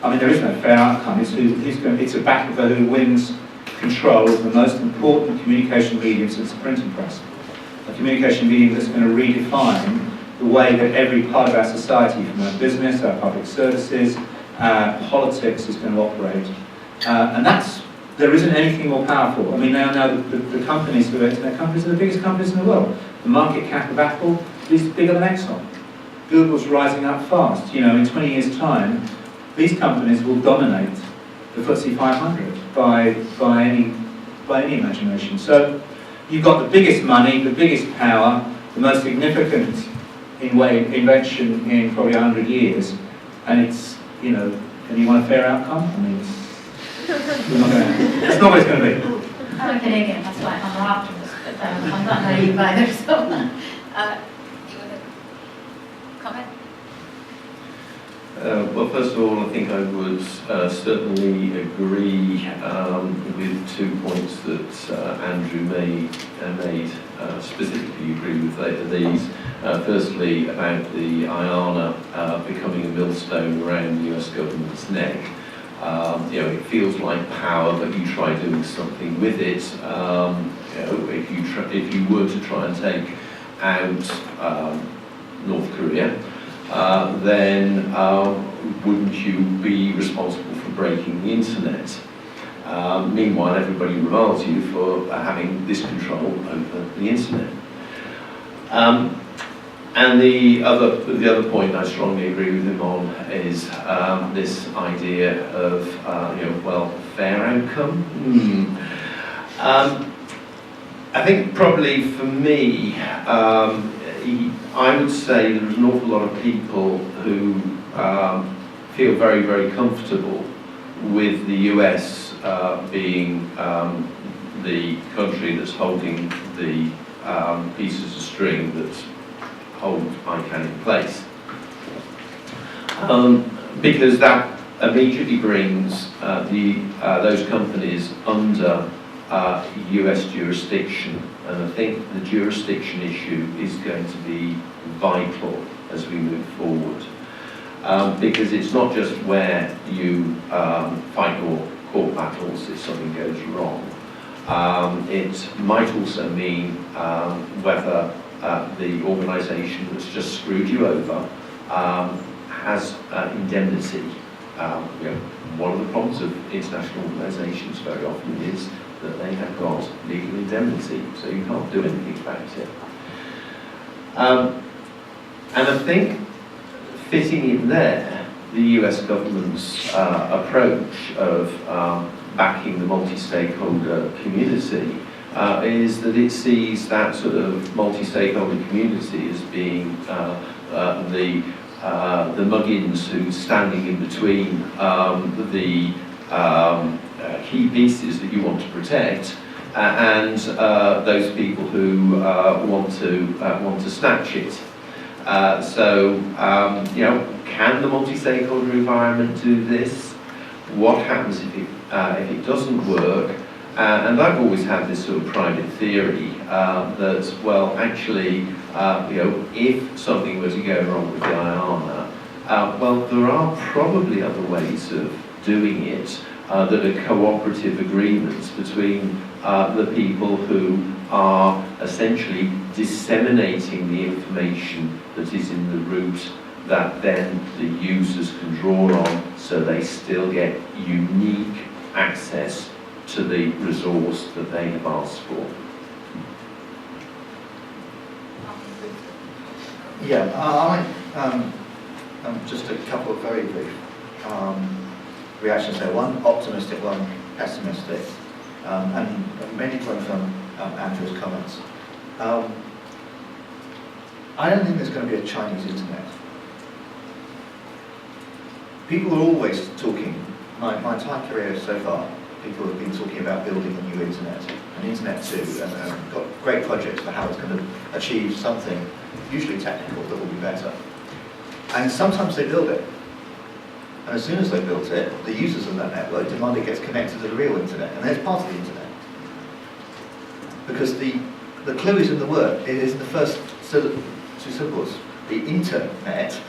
I mean there is no fair outcome. It's a battle for who wins control of the most important communication medium since the printing press. A communication medium that's going to redefine the way that every part of our society, from our business, our public services, politics, is going to operate. And there isn't anything more powerful. I mean, now the companies who are internet companies are the biggest companies in the world. The market cap of Apple is bigger than Exxon. Google's rising up fast. In 20 years' time, these companies will dominate the FTSE 500 by any imagination. So you've got the biggest money, the biggest power, the most significant invention in probably 100 years, and it's, and you want a fair outcome? I mean, that's not what it's going to be. I'm a Canadian, that's why I'm an optimist, but I'm not naive either, so. You want to comment? Well, first of all, I think I would certainly agree with 2 points that Andrew made. Specifically, agree with these. Firstly, about the IANA becoming a millstone around the US government's neck. It feels like power, but you try doing something with it. If you were to try and take out North Korea, then wouldn't you be responsible for breaking the internet? Meanwhile, everybody reviles you for having this control over the internet. And the other point I strongly agree with him on is this idea of fair outcome. I think probably for me, I would say there's an awful lot of people who feel very, very comfortable with the US being the country that's holding the pieces of string that hold ICANN in place. Because that immediately brings those companies under US jurisdiction, and I think the jurisdiction issue is going to be vital as we move forward. Because it's not just where you fight your court battles if something goes wrong. It might also mean whether the organisation that's just screwed you over has indemnity. One of the problems of international organisations very often is that they have got legal indemnity, so you can't do anything about it. And I think fitting in there, the US government's approach of backing the multi-stakeholder community is that it sees that sort of multi-stakeholder community as being the muggins who's standing in between the key pieces that you want to protect and those people who want to snatch it. Can the multi-stakeholder environment do this? What happens if it doesn't work? And I've always had this sort of private theory that, well, actually, if something were to go wrong with the IANA, well, there are probably other ways of doing it that are cooperative agreements between the people who are essentially disseminating the information that is in the root that then the users can draw on, so they still get unique access to the resource that they have asked for. Yeah, just a couple of very brief reactions there. One optimistic, one pessimistic, and mainly coming from Andrew's comments. I don't think there's going to be a Chinese internet. People are always talking, my entire career so far, people have been talking about building a new internet, an internet 2, and got great projects for how it's going to achieve something, usually technical, that will be better. And sometimes they build it, And as soon as they built it, the users of that network demand it gets connected to the real internet, and there's part of the internet. Because the clue is in the word. It is the first two syllables. The internet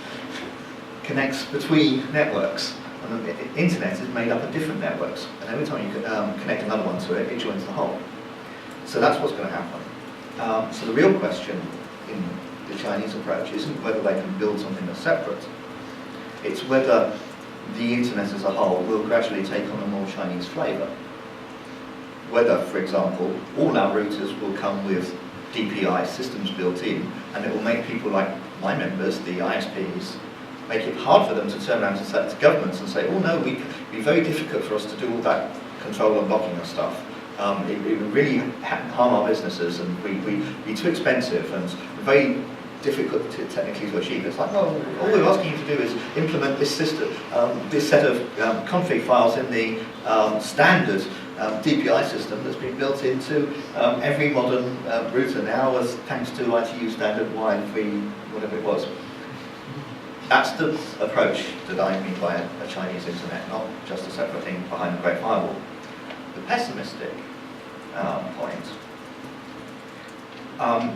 connects between networks, and the internet is made up of different networks. And every time you connect another one to it, it joins the whole. So that's what's going to happen. So the real question in the Chinese approach isn't whether they can build something that's separate. It's whether the internet as a whole will gradually take on a more Chinese flavour. Whether, for example, all our routers will come with DPI systems built in, and it will make people like my members, the ISPs, make it hard for them to turn around to governments and say, oh no, it'd be very difficult for us to do all that control and blocking of stuff. It would really harm our businesses, and we'd be too expensive and very difficult technically to achieve. It's like, no, all we're asking you to do is implement this system, this set of config files in the standard DPI system that's been built into every modern router now, as thanks to ITU standard Y3, whatever it was. That's the approach that I mean by a Chinese internet, not just a separate thing behind the Great Firewall. The pessimistic point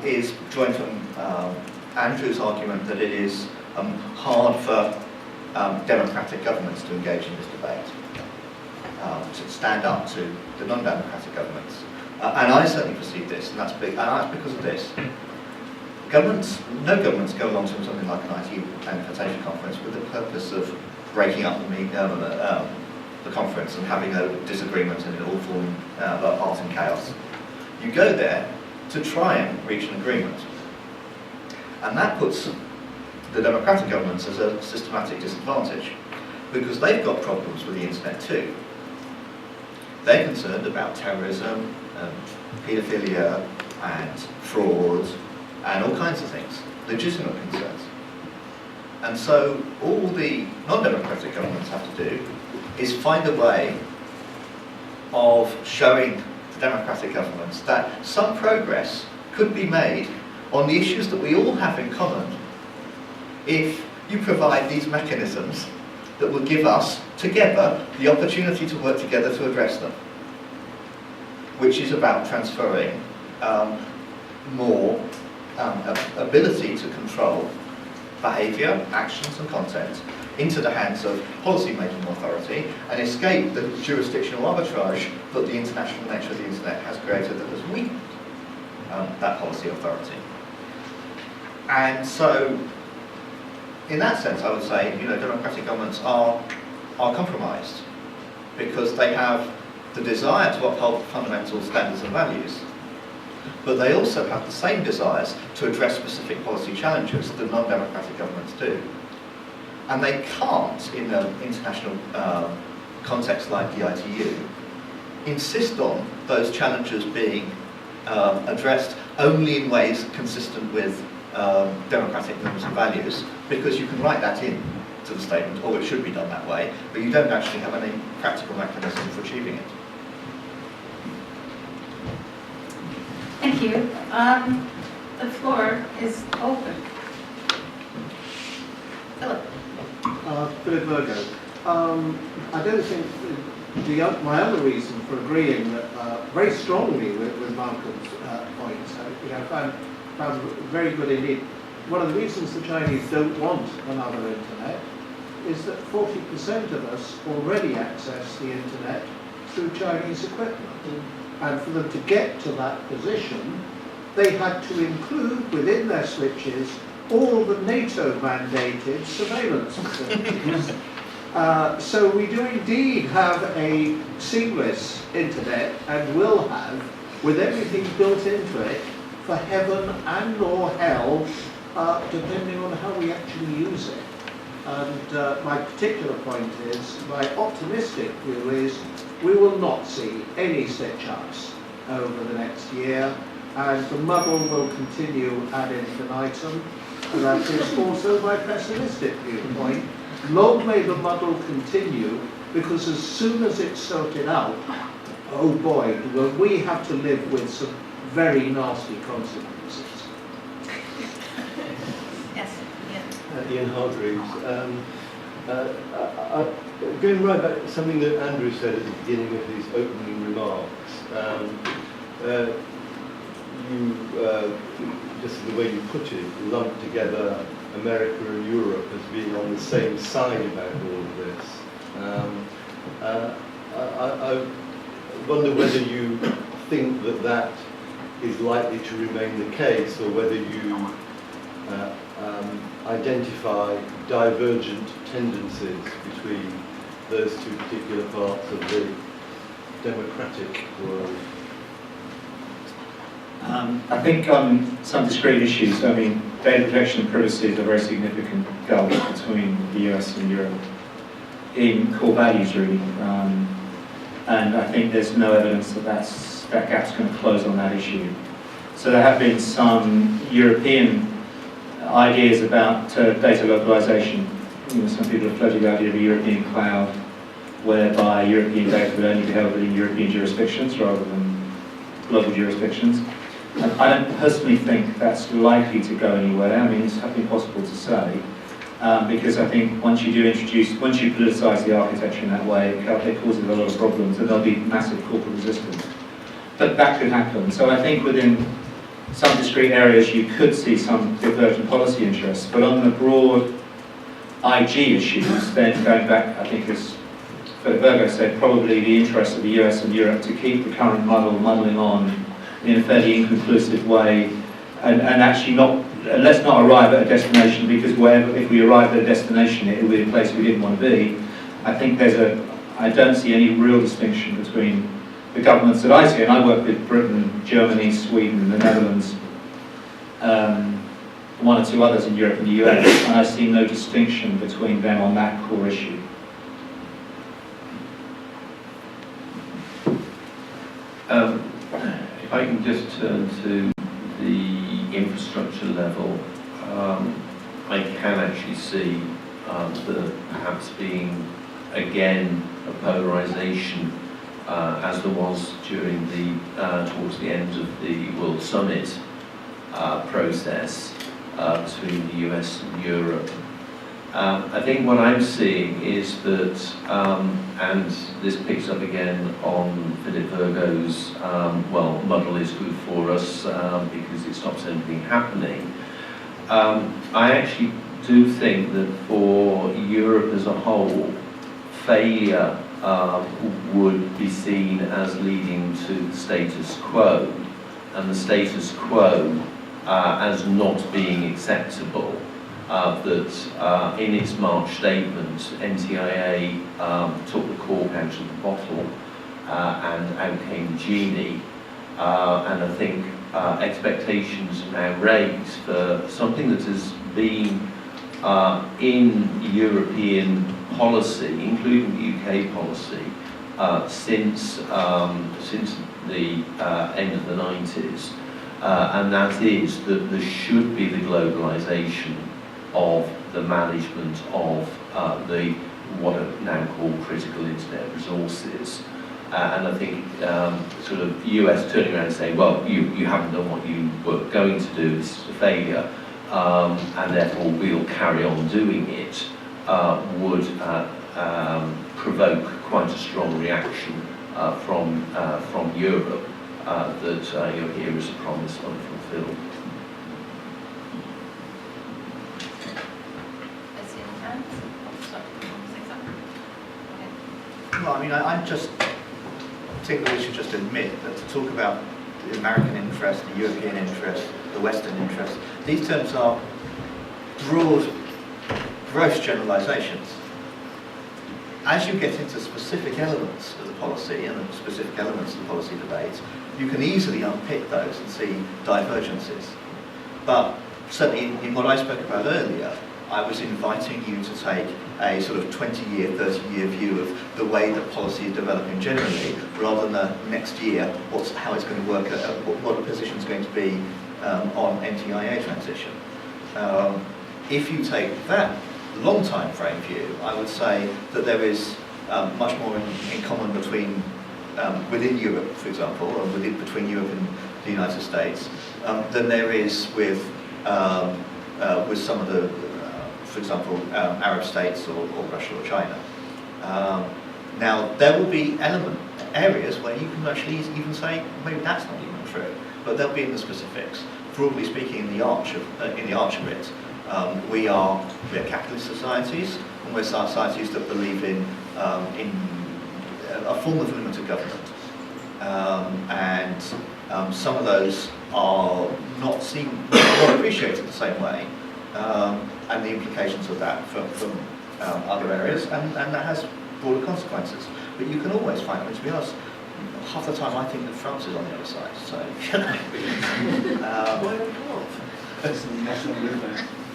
is drawing from Andrew's argument that it is hard for democratic governments to engage in this debate, to stand up to the non-democratic governments. And I certainly perceive this, and that's big, and that's because of this. No governments go along to something like an ITU Plenipotentiary Conference with the purpose of breaking up the conference and having a disagreement and it all falling apart in chaos. You go there to try and reach an agreement. And that puts the democratic governments as a systematic disadvantage, because they've got problems with the internet too. They're concerned about terrorism and paedophilia and fraud and all kinds of things, legitimate concerns. And so all the non-democratic governments have to do is find a way of showing the democratic governments that some progress could be made on the issues that we all have in common if you provide these mechanisms that will give us, together, the opportunity to work together to address them, which is about transferring more ability to control behaviour, actions and content into the hands of policy-making authority and escape the jurisdictional arbitrage that the international nature of the internet has created that has weakened that policy authority. And so, in that sense, I would say, democratic governments are compromised because they have the desire to uphold fundamental standards and values, but they also have the same desires to address specific policy challenges that non-democratic governments do. And they can't, in an international context like the ITU, insist on those challenges being addressed only in ways consistent with democratic norms and values, because you can write that in to the statement, or it should be done that way, but you don't actually have any practical mechanism for achieving it. Thank you. The floor is open. Philip. Philip Virgo. I don't think my other reason for agreeing very strongly with Malcolm's points, I found very good indeed. One of the reasons the Chinese don't want another internet is that 40% of us already access the internet through Chinese equipment. And for them to get to that position, they had to include within their switches all the NATO-mandated surveillance facilities. So we do indeed have a seamless internet, and will have, with everything built into it, for heaven and or hell, depending on how we actually use it. And my particular point is, my optimistic view is, we will not see any stitch-ups over the next year, and the muddle will continue ad infinitum. And that is also my pessimistic viewpoint. Long may the muddle continue, because as soon as it's sorted out, oh boy, will we have to live with some very nasty consequences. Yes. Ian Hargreaves. Going right back to something that Andrew said at the beginning of his opening remarks, you, just the way you put it, lumped together America and Europe as being on the same side about all of this. I wonder whether you think that that is likely to remain the case, or whether you identify divergent tendencies between those two particular parts of the democratic world. I think on some discrete issues, I mean, data protection and privacy is a very significant gulf between the US and Europe in core values, really. And I think there's no evidence that that gap's going to close on that issue. So there have been some European ideas about data localization. You know, some people have floated the idea of a European cloud, whereby European data would only be held within European jurisdictions rather than global jurisdictions. And I don't personally think that's likely to go anywhere. I mean, it's impossible to say, because I think once you politicise the architecture in that way, it causes a lot of problems, and there'll be massive corporate resistance. But that could happen. So I think within some discrete areas you could see some divergent policy interests, but on the broad IG issues, then going back, I think as Virgo said, probably the interest of the US and Europe to keep the current muddling on in a fairly inconclusive way, and actually let's not arrive at a destination, because if we arrive at a destination, it will be a place we didn't want to be. I think I don't see any real distinction between the governments that I see, and I work with Britain, Germany, Sweden, the Netherlands, one or two others in Europe and the US, and I see no distinction between them on that core issue. If I can just turn to the infrastructure level, I can actually see there perhaps being, again, a polarisation as there was during towards the end of the World Summit process between the US and Europe. I think what I'm seeing is that, and this picks up again on Philip Virgo's, muddle is good for us because it stops anything happening. I actually do think that for Europe as a whole, failure would be seen as leading to the status quo, and the status quo as not being acceptable. That in its March statement, NTIA took the cork out of the bottle and out came the genie. And I think expectations are now raised for something that has been in European policy, including the UK policy, since the end of the 90s. And that is that there should be the globalisation of the management of what are now called critical internet resources. And I think sort of US turning around and saying, well, you haven't done what you were going to do, this is a failure, and therefore we'll carry on doing it, would provoke quite a strong reaction from Europe that here is a promise unfulfilled. Well, I mean, I just think that we should just admit that to talk about the American interest, the European interest, the Western interest, these terms are broad, gross generalisations. As you get into specific elements of the policy and the specific elements of the policy debate, you can easily unpick those and see divergences. But certainly in what I spoke about earlier, I was inviting you to take a sort of 20-year, 30-year view of the way that policy is developing generally, rather than the next year, how it's going to work, what the position is going to be on NTIA transition. If you take that long time frame view, I would say that there is much more in common between within Europe, for example, or between Europe and the United States, than there is with some of the for example, Arab states or Russia or China. Now, there will be areas where you can actually even say, maybe that's not even true, but they'll be in the specifics. Broadly speaking, in the arch of it, we are capitalist societies, and we're societies that believe in a form of limited government. Some of those are not appreciated the same way, and the implications of that from other areas, and that has broader consequences. But you can always find, I mean, to be honest, half the time I think that France is on the other side, so,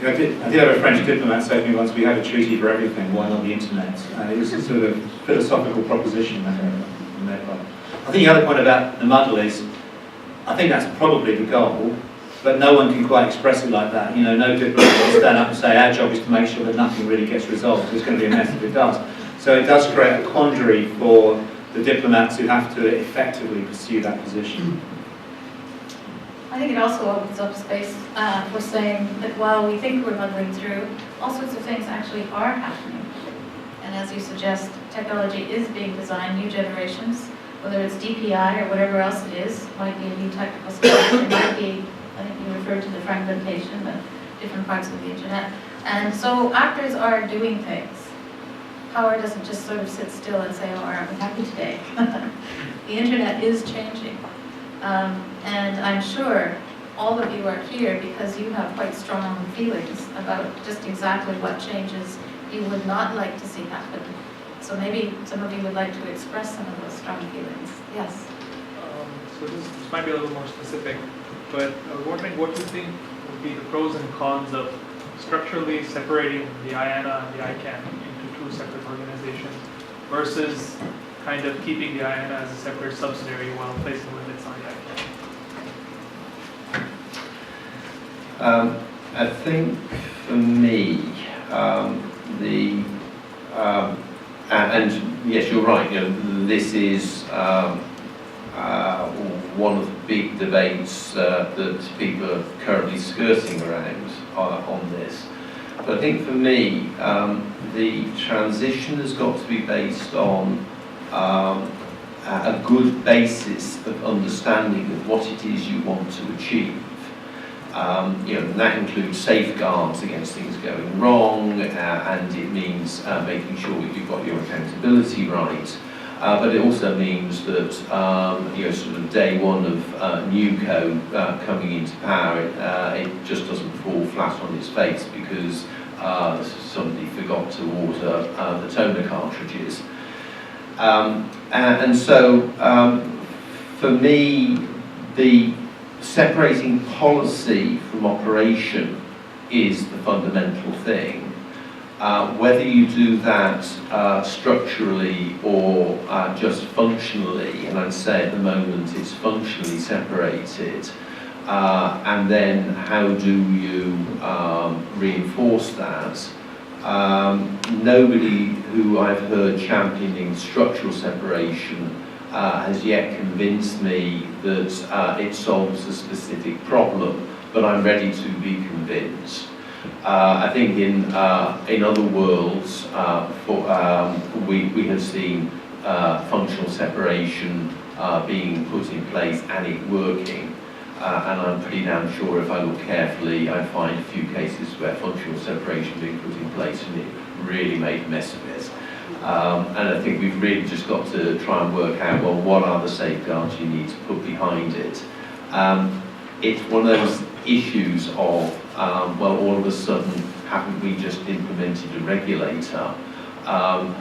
I did have a French diplomat say to me once, we have a treaty for everything, why not the internet? It was a sort of philosophical proposition on their part. I think the other point about the muddle is, I think that's probably the goal, but no one can quite express it like that. You know, no diplomat will stand up and say, our job is to make sure that nothing really gets resolved. It's going to be a mess if it does. So it does create a quandary for the diplomats who have to effectively pursue that position. I think it also opens up space for saying that while we think we're muddling through, all sorts of things actually are happening. And as you suggest, technology is being designed, new generations, whether it's DPI or whatever else it is, might be a new technical skill, it might be, I think you referred to the fragmentation of different parts of the internet. And so actors are doing things. Power doesn't just sort of sit still and say, oh, aren't we happy today? The internet is changing. And I'm sure all of you are here because you have quite strong feelings about just exactly what changes you would not like to see happen. So maybe some of you would like to express some of those strong feelings. Yes? So this might be a little more specific, but I was wondering what you think would be the pros and cons of structurally separating the IANA and the ICANN into two separate organizations versus kind of keeping the IANA as a separate subsidiary while placing limits on the ICANN? I think for me, and yes, you're right. You know, this is one of the big debates that people are currently skirting around on this. But I think for me, the transition has got to be based on a good basis of understanding of what it is you want to achieve. You know, and that includes safeguards against things going wrong, and it means making sure that you've got your accountability right. But it also means that you know, sort of day one of new code coming into power, it just doesn't fall flat on its face because somebody forgot to order the toner cartridges. And so, for me, the separating policy from operation is the fundamental thing. Whether you do that structurally or just functionally, and I'd say at the moment it's functionally separated, and then how do you reinforce that? Nobody who I've heard championing structural separation has yet convinced me that it solves a specific problem, but I'm ready to be convinced. I think in other worlds, we have seen functional separation being put in place and it working. And I'm pretty damn sure if I look carefully, I'd find a few cases where functional separation being put in place and it really made a mess of it. And I think we've really just got to try and work out, well, what are the safeguards you need to put behind it? It's one of those issues of, well, all of a sudden, haven't we just implemented a regulator?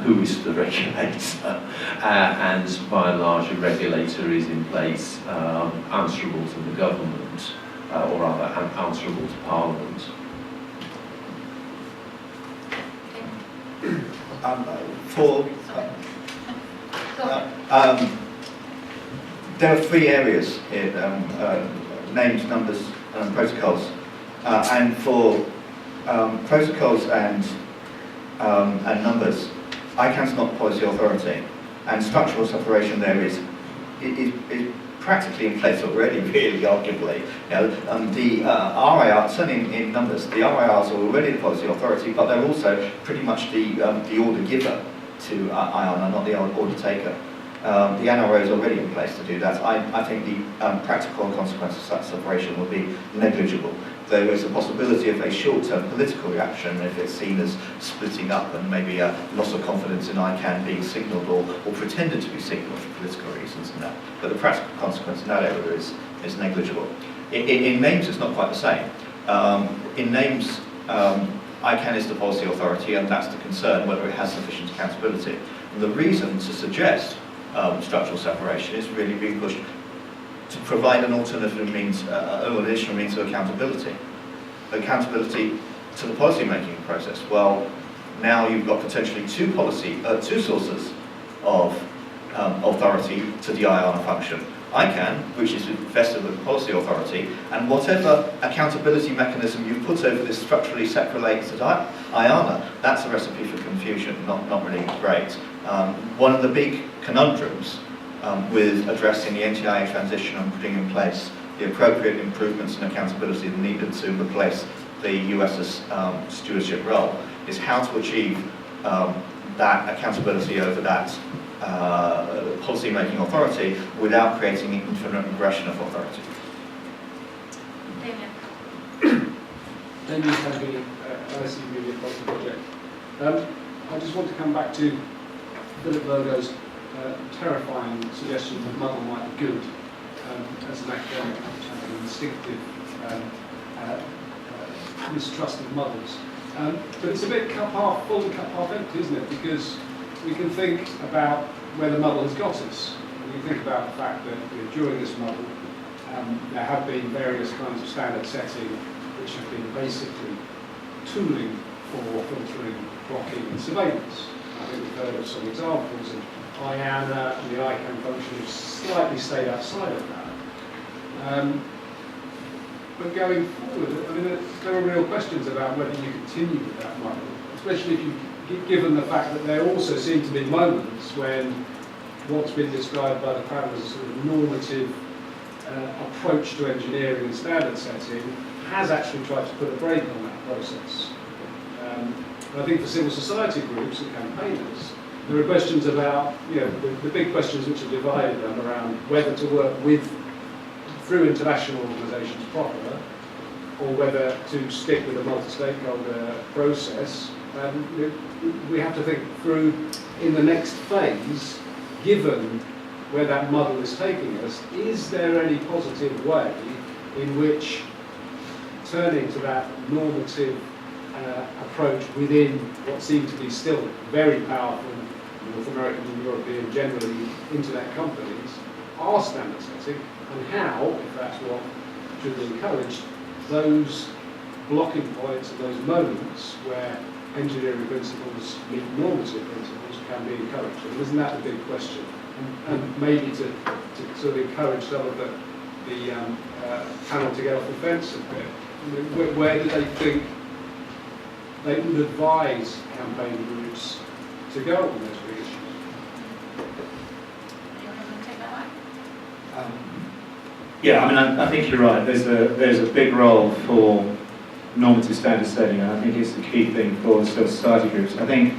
Who is the regulator? And by and large, a regulator is in place answerable to the government, or rather answerable to Parliament. There are three areas in names, numbers, and protocols. And for protocols and numbers, ICANN's not policy authority, and structural separation there is practically in place already, really, arguably. The RIR, certainly in numbers, the RIRs are already the policy authority, but they're also pretty much the order giver to IANA, not the order taker. The NRO is already in place to do that. I think the practical consequences of that separation will be negligible. There is a possibility of a short-term political reaction if it's seen as splitting up and maybe a loss of confidence in ICANN being signalled or pretended to be signalled for political reasons and that. But the practical consequence in that area is negligible. In names, it's not quite the same. In names, ICANN is the policy authority, and that's the concern, whether it has sufficient accountability. And the reason to suggest structural separation is really being pushed to provide an alternative means, an additional means of accountability. Accountability to the policy-making process. Well, now you've got potentially two sources of authority to the IANA function. ICANN, which is vested with the policy authority, and whatever accountability mechanism you put over this structurally separated IANA, that's a recipe for confusion, not really great. One of the big conundrums with addressing the NTIA transition and putting in place the appropriate improvements and accountability needed to replace the US's stewardship role is how to achieve that accountability over that policy-making authority without creating infinite regression of authority. Damien Tanby, IIC Media Policy Project. I just want to come back to Philip Virgo's terrifying suggestion that muddle might be good as an academic, having an instinctive mistrust of muddles. But it's a bit cup half full and cup half empty, isn't it? Because we can think about where the muddle has got us. We can think about the fact that during this muddle there have been various kinds of standard setting which have been basically tooling for filtering, blocking and surveillance. I think we've heard of some examples of IANA and the ICANN function have slightly stayed outside of that. But going forward, I mean, there are real questions about whether you continue with that model, especially if you, given the fact that there also seem to be moments when what's been described by the panel as a sort of normative approach to engineering and standard setting has actually tried to put a brake on that process. And I think for civil society groups and campaigners, there are questions about, the big questions which have divided them around whether to work through international organisations proper, or whether to stick with a multi-stakeholder process. We have to think through, in the next phase, given where that muddle is taking us, is there any positive way in which turning to that normative approach within what seem to be still very powerful North American and European, generally, internet companies, are standard setting, and how, if that's what should be encouraged, those blocking points and those moments where engineering principles meet normative principles can be encouraged. And isn't that the big question? And maybe to sort of encourage some of the panel to get off the fence a bit. I mean, where do they think they would advise campaign groups to go on those big issues? Anyone want to take that one? Yeah, I mean, I think you're right. There's a big role for normative standard setting, and I think it's the key thing for civil society groups. I think,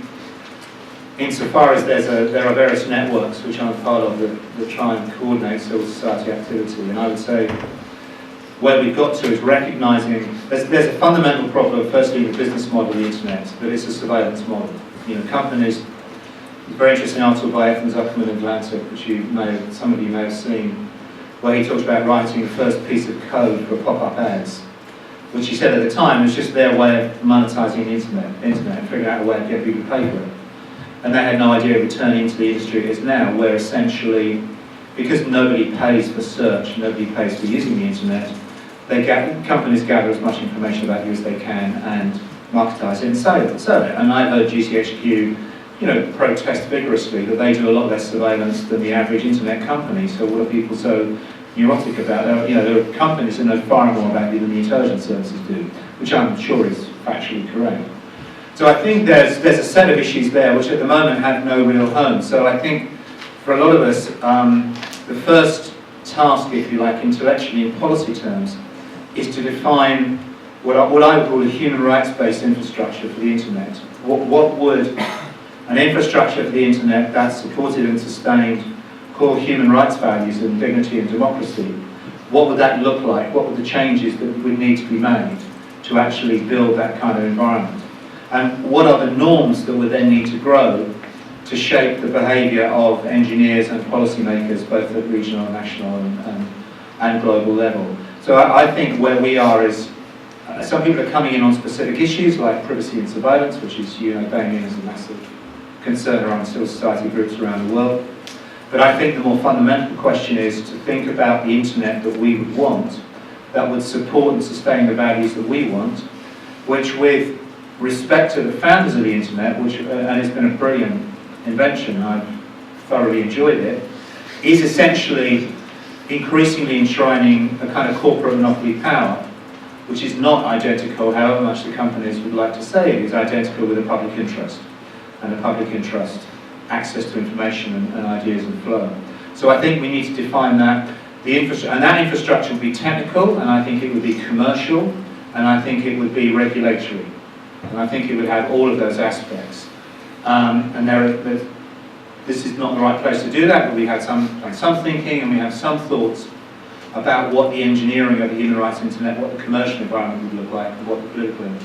insofar as there are various networks which I'm part of that try and coordinate civil society activity, and I would say where we've got to is recognising there's a fundamental problem, firstly, with the business model of the internet, that it's a surveillance model. Companies. It's a very interesting article by Ethan Zuckerman in Atlantic, which some of you may have seen, where he talks about writing the first piece of code for pop-up ads, which he said at the time was just their way of monetising the internet and figuring out a way to get people to pay for it. And they had no idea of returning into the industry it is now, where essentially, because nobody pays for search, nobody pays for using the internet, companies gather as much information about you as they can and marketise it and sell it. And I heard GCHQ protest vigorously that they do a lot less surveillance than the average internet company. So what are people so neurotic about? There are companies that know far more about you than the intelligence services do, which I'm sure is factually correct. So I think there's a set of issues there which at the moment have no real home. So I think for a lot of us, the first task, if you like, intellectually in policy terms, is to define what I would call a human rights-based infrastructure for the internet. What would an infrastructure for the internet that supported and sustained core human rights values and dignity and democracy, what would that look like? What would the changes that would need to be made to actually build that kind of environment? And what are the norms that would then need to grow to shape the behaviour of engineers and policymakers, both at regional, national and global level? So I think where we are is, some people are coming in on specific issues like privacy and surveillance, which is, Damien, is a massive concern around civil society groups around the world. But I think the more fundamental question is to think about the internet that we would want, that would support and sustain the values that we want, which, with respect to the founders of the internet, which and it's been a brilliant invention, and I've thoroughly enjoyed it, is essentially increasingly enshrining a kind of corporate monopoly power, which is not identical, however much the companies would like to say it is identical with a public interest, and a public interest access to information and ideas and flow. So I think we need to define that. And that infrastructure would be technical, and I think it would be commercial, and I think it would be regulatory. And I think it would have all of those aspects. This is not the right place to do that, but we had some thinking, and we have some thoughts about what the engineering of the human rights internet, what the commercial environment would look like, and what the political and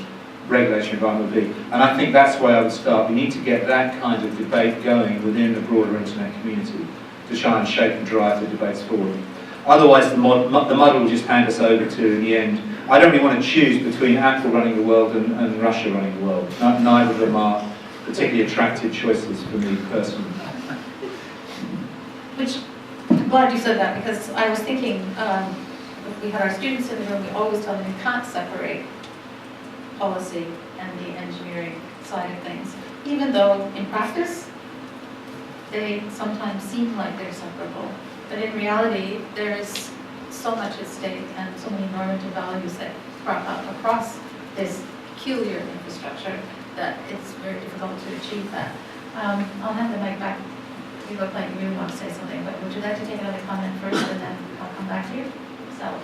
regulatory environment would be. And I think that's where I would start. We need to get that kind of debate going within the broader internet community to try and shape and drive the debates forward. Otherwise, the model will just hand us over to, in the end, I don't really want to choose between Apple running the world and Russia running the world. Neither of them are particularly attractive choices for me personally. Which, I'm glad you said that, because I was thinking, if we had our students in the room, we always tell them you can't separate policy and the engineering side of things, even though in practice they sometimes seem like they're separable. But in reality, there is so much at stake and so many normative values that crop up across this peculiar infrastructure that it's very difficult to achieve that. I'll hand the mic back. You look like you want to say something, but would you like to take another comment first, and then I'll come back to you? Sally.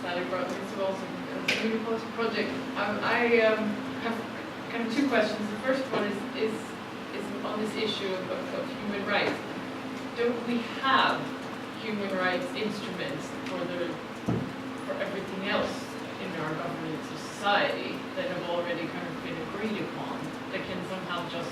Sally Broad, principal of the Unipos project. I have kind of two questions. The first one is on this issue of human rights. Don't we have human rights instruments for everything else in our governance of society that have already kind of been agreed upon, that can somehow just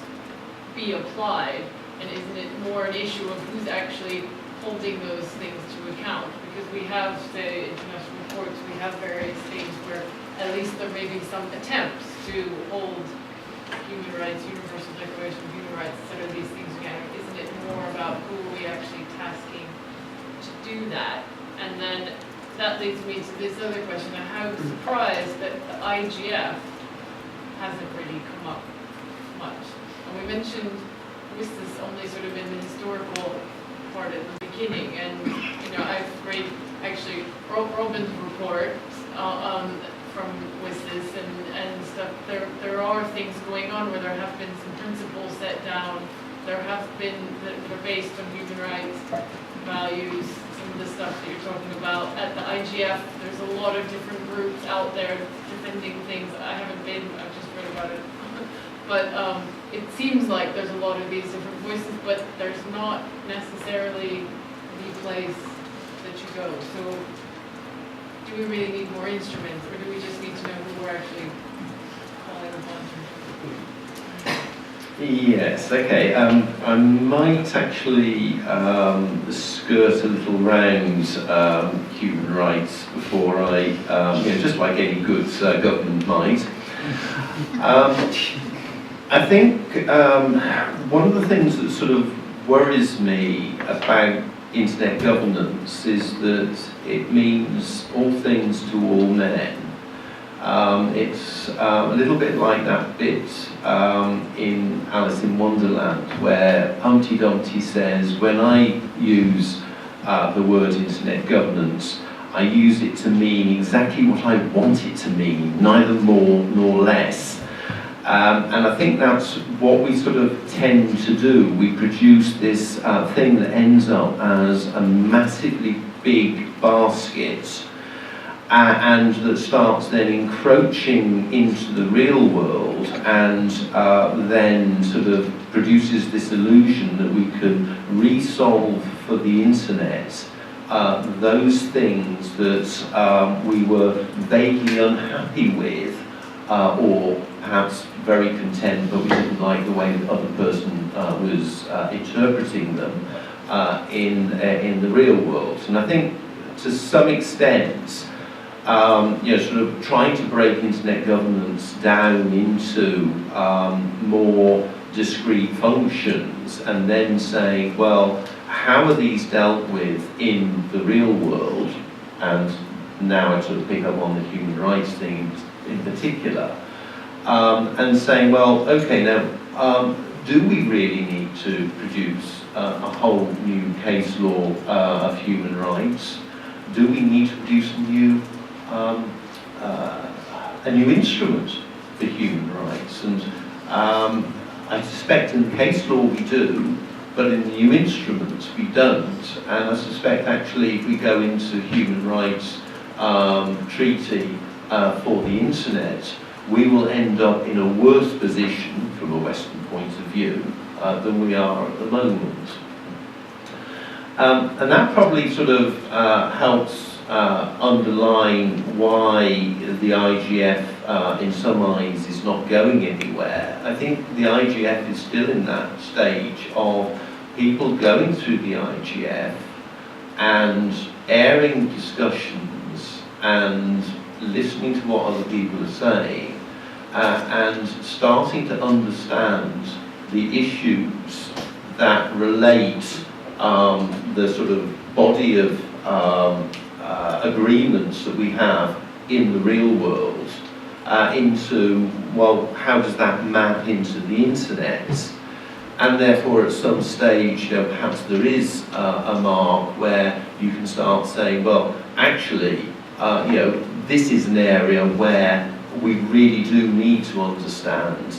be applied? And isn't it more an issue of who's actually holding those things to account? Because we have, say, international courts, we have various things where at least there may be some attempts to hold human rights, Universal Declaration of Human Rights, etc. These things together. Isn't it more about who are we actually tasking to do that? And then that leads me to this other question. I'm surprised that the IGF hasn't really come up much. And we mentioned WISTIS only sort of in the historical part at the beginning, and I've read actually Robin's report from WISTIS and stuff. There are things going on where there have been some principles set down. There have been that are based on human rights values. Some of the stuff that you're talking about at the IGF, there's a lot of different groups out there defending things. I haven't been. I've just read about it. But it seems like there's a lot of these different voices, but there's not necessarily the place that you go. So do we really need more instruments, or do we just need to know who we're actually calling upon? Yes, okay. I might actually skirt a little round human rights before I, just like any good government might. I think one of the things that sort of worries me about internet governance is that it means all things to all men. It's a little bit like that bit in Alice in Wonderland where Humpty Dumpty says, when I use the word internet governance, I use it to mean exactly what I want it to mean, neither more nor less. And I think that's what we sort of tend to do. We produce this thing that ends up as a massively big basket and that starts then encroaching into the real world and then sort of produces this illusion that we can resolve for the internet those things that we were vaguely unhappy with or perhaps very content, but we didn't like the way the other person was interpreting them in the real world. And I think to some extent, sort of trying to break internet governance down into more discrete functions and then saying, well, how are these dealt with in the real world? And now I sort of pick up on the human rights thing in particular, and saying, well, okay, now, do we really need to produce a whole new case law of human rights? Do we need to produce a new instrument for human rights? And I suspect in the case law we do, but in the new instruments we don't. And I suspect actually if we go into human rights treaty for the internet, we will end up in a worse position from a Western point of view than we are at the moment. And that probably sort of helps underline why the IGF in some eyes is not going anywhere. I think the IGF is still in that stage of people going through the IGF and airing discussions and listening to what other people are saying and starting to understand the issues that relate the sort of body of agreements that we have in the real world into, well, how does that map into the internet? And therefore at some stage, perhaps there is a mark where you can start saying, well, actually, this is an area where we really do need to understand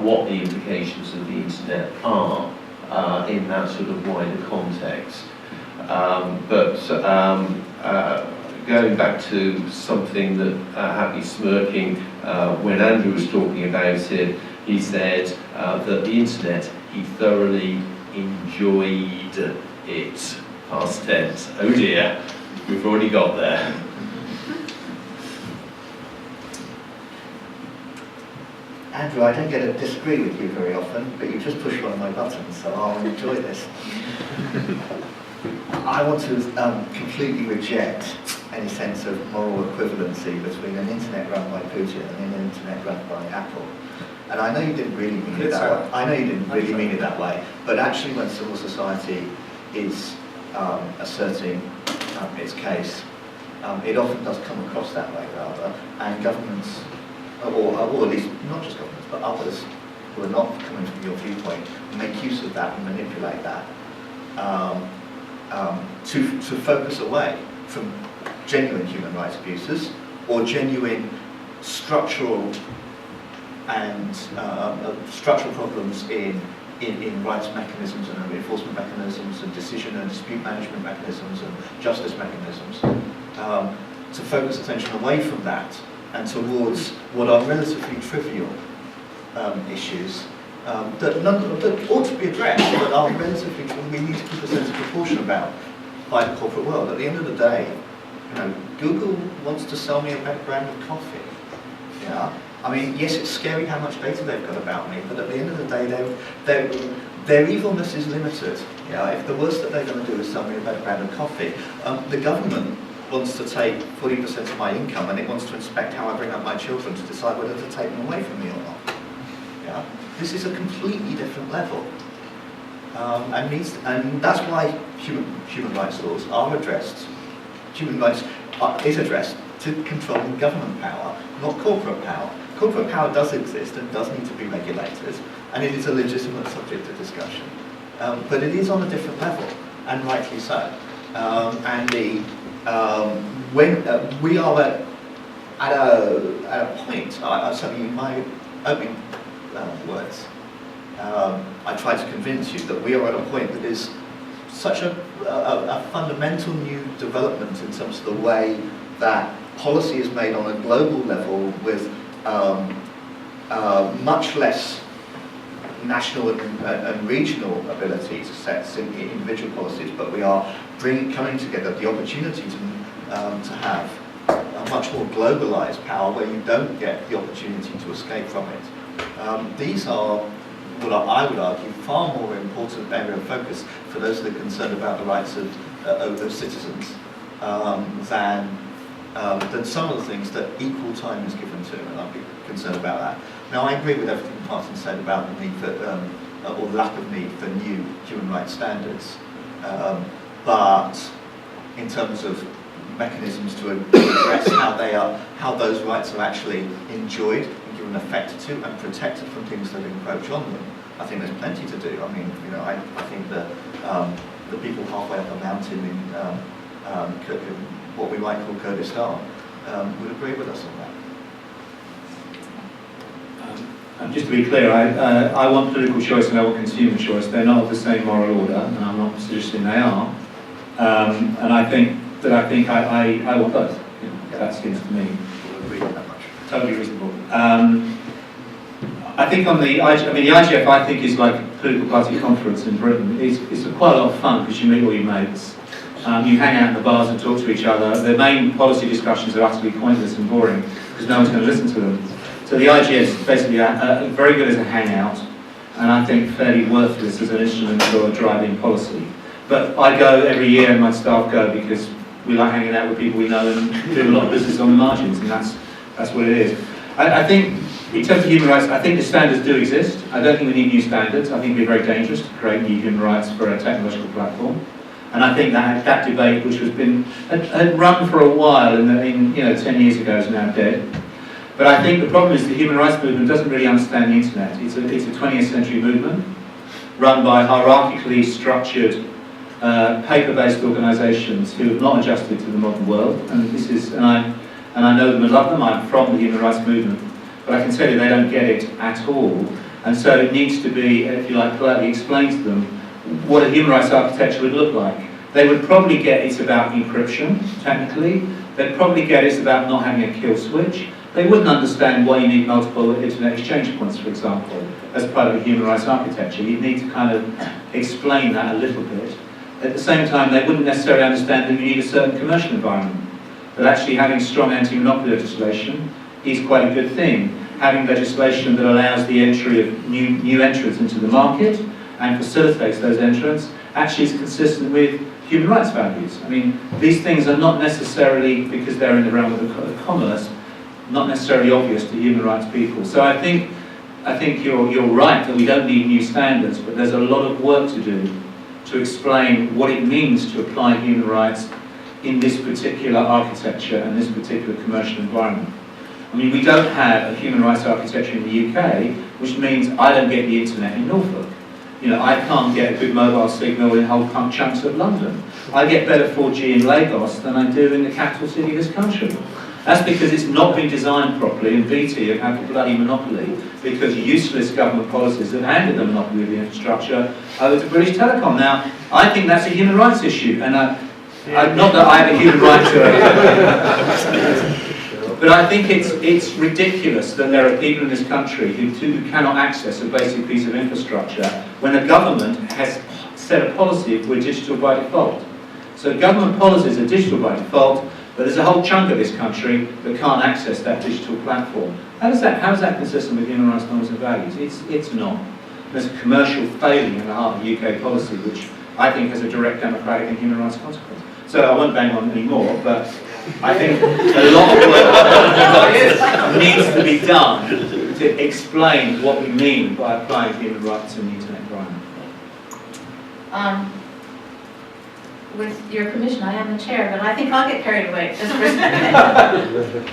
what the implications of the internet are in that sort of wider context. Going back to something that had me smirking when Andrew was talking about it, he said that the internet, he thoroughly enjoyed it. Past tense. Oh dear, we've already got there. Andrew, I don't get to disagree with you very often, but you just pushed one of my buttons, so I'll enjoy this. I want to completely reject any sense of moral equivalency between an internet run by Putin and an internet run by Apple. And I know you didn't really mean it that way. I know you didn't really mean it that way. But actually, when civil society is asserting its case, it often does come across that way, rather. And governments, or at least not just governments, but others who are not coming from your viewpoint, make use of that and manipulate that to focus away from genuine human rights abuses or genuine structural and structural problems in rights mechanisms and enforcement mechanisms and decision and dispute management mechanisms and justice mechanisms, to focus attention away from that and towards what are relatively trivial issues that ought to be addressed, but are relatively, we need to keep a sense of proportion about by the corporate world. At the end of the day, Google wants to sell me a better brand of coffee. Yeah, I mean, yes, it's scary how much data they've got about me, but at the end of the day, their evilness is limited. Yeah, if the worst that they're going to do is sell me a better brand of coffee, the government wants to take 40% of my income and it wants to inspect how I bring up my children to decide whether to take them away from me or not. Yeah, this is a completely different level, and that's why human rights laws are addressed. Human rights is addressed to controlling government power, not corporate power. Corporate power does exist and does need to be regulated, and it is a legitimate subject of discussion. But it is on a different level, and rightly so. When we are at a point, certainly in my opening words. I tried to convince you that we are at a point that is such a fundamental new development in terms of the way that policy is made on a global level with much less national and regional ability to set individual policies, but we are coming together the opportunity to have a much more globalized power where you don't get the opportunity to escape from it. These are what I would argue far more important area of focus for those that are concerned about the rights of citizens than some of the things that equal time is given to, and I'd be concerned about that. Now, I agree with everything Martin said about the need for, or lack of need for new human rights standards, but in terms of mechanisms to address how those rights are actually enjoyed and given effect to and protected from things that encroach on them, I think there's plenty to do. I mean, you know, I think that the people halfway up a mountain in what we might call Kurdistan would agree with us on that. Just to be clear, I want political choice and I want consumer choice. They're not of the same moral order, and I'm not suggesting they are. And I think I want both. You know, that seems to me totally reasonable. I think on the IGF, I think is like a political party conference in Britain. It's quite a lot of fun because you meet all your mates. You hang out in the bars and talk to each other. The main policy discussions are utterly pointless and boring because no one's going to listen to them. So the IGF is basically very good as a hangout, and I think fairly worthless as an instrument for driving policy. But I go every year, and my staff go because we like hanging out with people we know and do a lot of business on the margins, and that's what it is. I think, in terms of human rights, I think the standards do exist. I don't think we need new standards. I think it would be very dangerous to create new human rights for a technological platform. And I think that debate, which had run for a while, 10 years ago, is now dead. But I think the problem is the human rights movement doesn't really understand the internet. It's a 20th century movement run by hierarchically structured, paper-based organisations who have not adjusted to the modern world. And I know them and love them. I'm from the human rights movement, but I can tell you they don't get it at all. And so it needs to be, if you like, politely explained to them what a human rights architecture would look like. They would probably get it's about encryption, technically. They'd probably get it's about not having a kill switch. They wouldn't understand why you need multiple internet exchange points, for example, as part of a human rights architecture. You'd need to kind of explain that a little bit. At the same time, they wouldn't necessarily understand that you need a certain commercial environment. That actually having strong anti-monopoly legislation is quite a good thing. Having legislation that allows the entry of new entrants into the market and facilitates those entrants actually is consistent with human rights values. I mean, these things are not necessarily, because they're in the realm of commerce, not necessarily obvious to human rights people. So I think you're right that we don't need new standards, but there's a lot of work to do to explain what it means to apply human rights in this particular architecture and this particular commercial environment. I mean, we don't have a human rights architecture in the UK, which means I don't get the internet in Norfolk. You know, I can't get a good mobile signal in whole chunks of London. I get better 4G in Lagos than I do in the capital city of this country. That's because it's not been designed properly, and BT have had a bloody monopoly because useless government policies have handed the monopoly of the infrastructure over to British Telecom. Now, I think that's a human rights issue, and not that I have a human right to it, but I think it's ridiculous that there are people in this country who cannot access a basic piece of infrastructure when the government has set a policy we're digital by default. So government policies are digital by default, but there's a whole chunk of this country that can't access that digital platform. How is that consistent with human rights norms and values? It's not. There's a commercial failing in the heart of UK policy, which I think has a direct democratic and human rights consequence. So I won't bang on anymore, but I think a lot of work needs to be done to explain what we mean by applying human rights in the internet environment. With your permission, I am the chair, but I think I'll get carried away just for a second.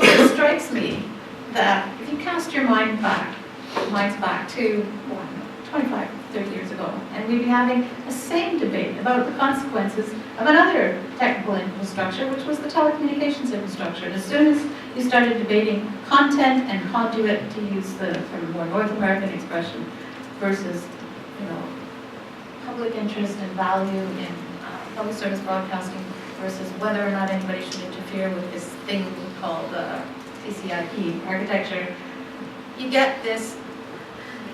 It strikes me that if you cast your minds back to 25, 30 years ago, and we'd be having the same debate about the consequences of another technical infrastructure, which was the telecommunications infrastructure. And as soon as you started debating content and conduit, to use the sort of more North American expression, versus, you know, public interest and value in public service broadcasting versus whether or not anybody should interfere with this thing called CCIP architecture, you get this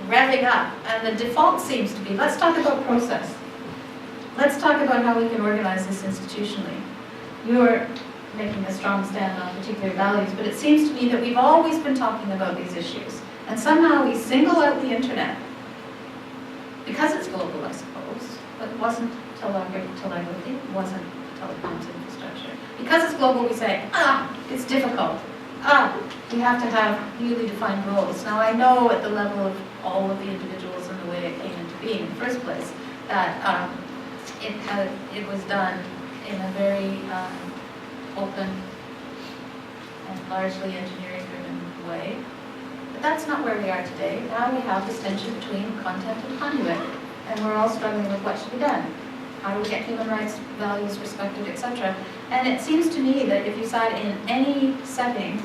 revving up, and the default seems to be, let's talk about process. Let's talk about how we can organize this institutionally. You're making a strong stand on particular values, but it seems to me that we've always been talking about these issues, and somehow we single out the internet because it's global, I suppose, but it wasn't telegraphy, it wasn't telecoms infrastructure. Because it's global, we say, it's difficult. We have to have newly defined roles. Now, I know at the level of all of the individuals and the way it came into being in the first place, that it was done in a very open and largely engineering-driven way. But that's not where we are today. Now we have this tension between content and conduit, and we're all struggling with what should be done. How do we get human rights, values respected, etc.? And it seems to me that if you sat in any setting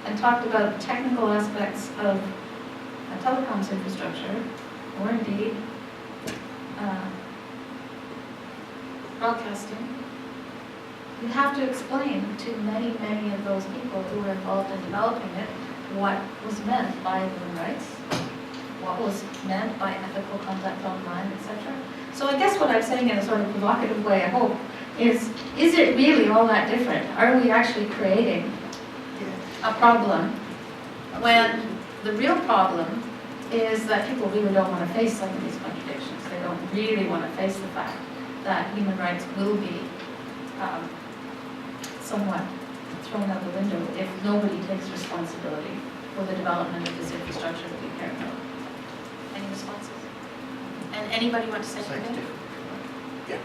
and talked about technical aspects of a telecoms infrastructure, or indeed broadcasting, you have to explain to many, many of those people who were involved in developing it what was meant by human rights, what was meant by ethical conduct online, etc. So I guess what I'm saying in a sort of provocative way, I hope, is it really all that different? Are we actually creating a problem when the real problem is that people really don't want to face some of these contradictions? They don't really want to face the fact that human rights will be somewhat thrown out the window if nobody takes responsibility for the development of this infrastructure that we care about. Any responses? And anybody want to say something? Yeah,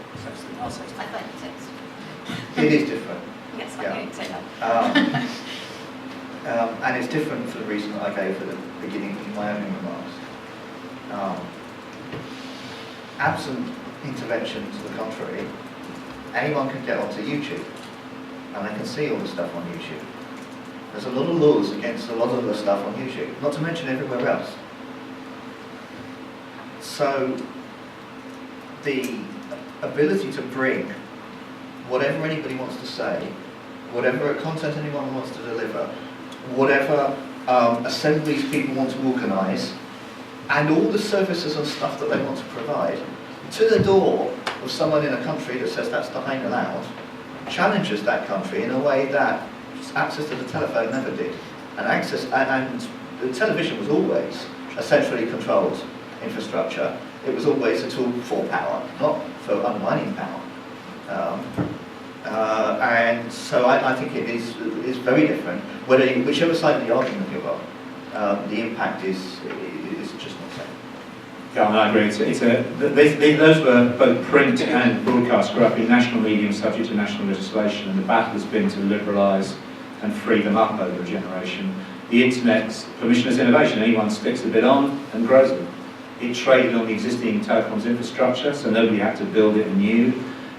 I'll say something. I thought you'd say something. it is different. Yes, I Yeah. knew you'd say that. And it's different for the reason that I gave at the beginning of my opening remarks. Absent intervention to the contrary, anyone can get onto YouTube and they can see all the stuff on YouTube. There's a lot of laws against a lot of the stuff on YouTube, not to mention everywhere else. So the ability to bring whatever anybody wants to say, whatever content anyone wants to deliver, whatever assemblies people want to organise, and all the services and stuff that they want to provide, to the door of someone in a country that says that stuff ain't allowed, challenges that country in a way that access to the telephone never did. And the television was always a centrally controlled infrastructure. It was always a tool for power, not for undermining power. And so I think it is very different. Whichever side of the argument you're on, the impact is just not the same. Yeah, I agree. Those were both print and broadcast grew up in national medium subject to national legislation, and the battle has been to liberalise and free them up over a generation. The internet's permissionless innovation. Anyone sticks a bit on and grows it. It traded on the existing telecoms infrastructure, so nobody had to build it anew.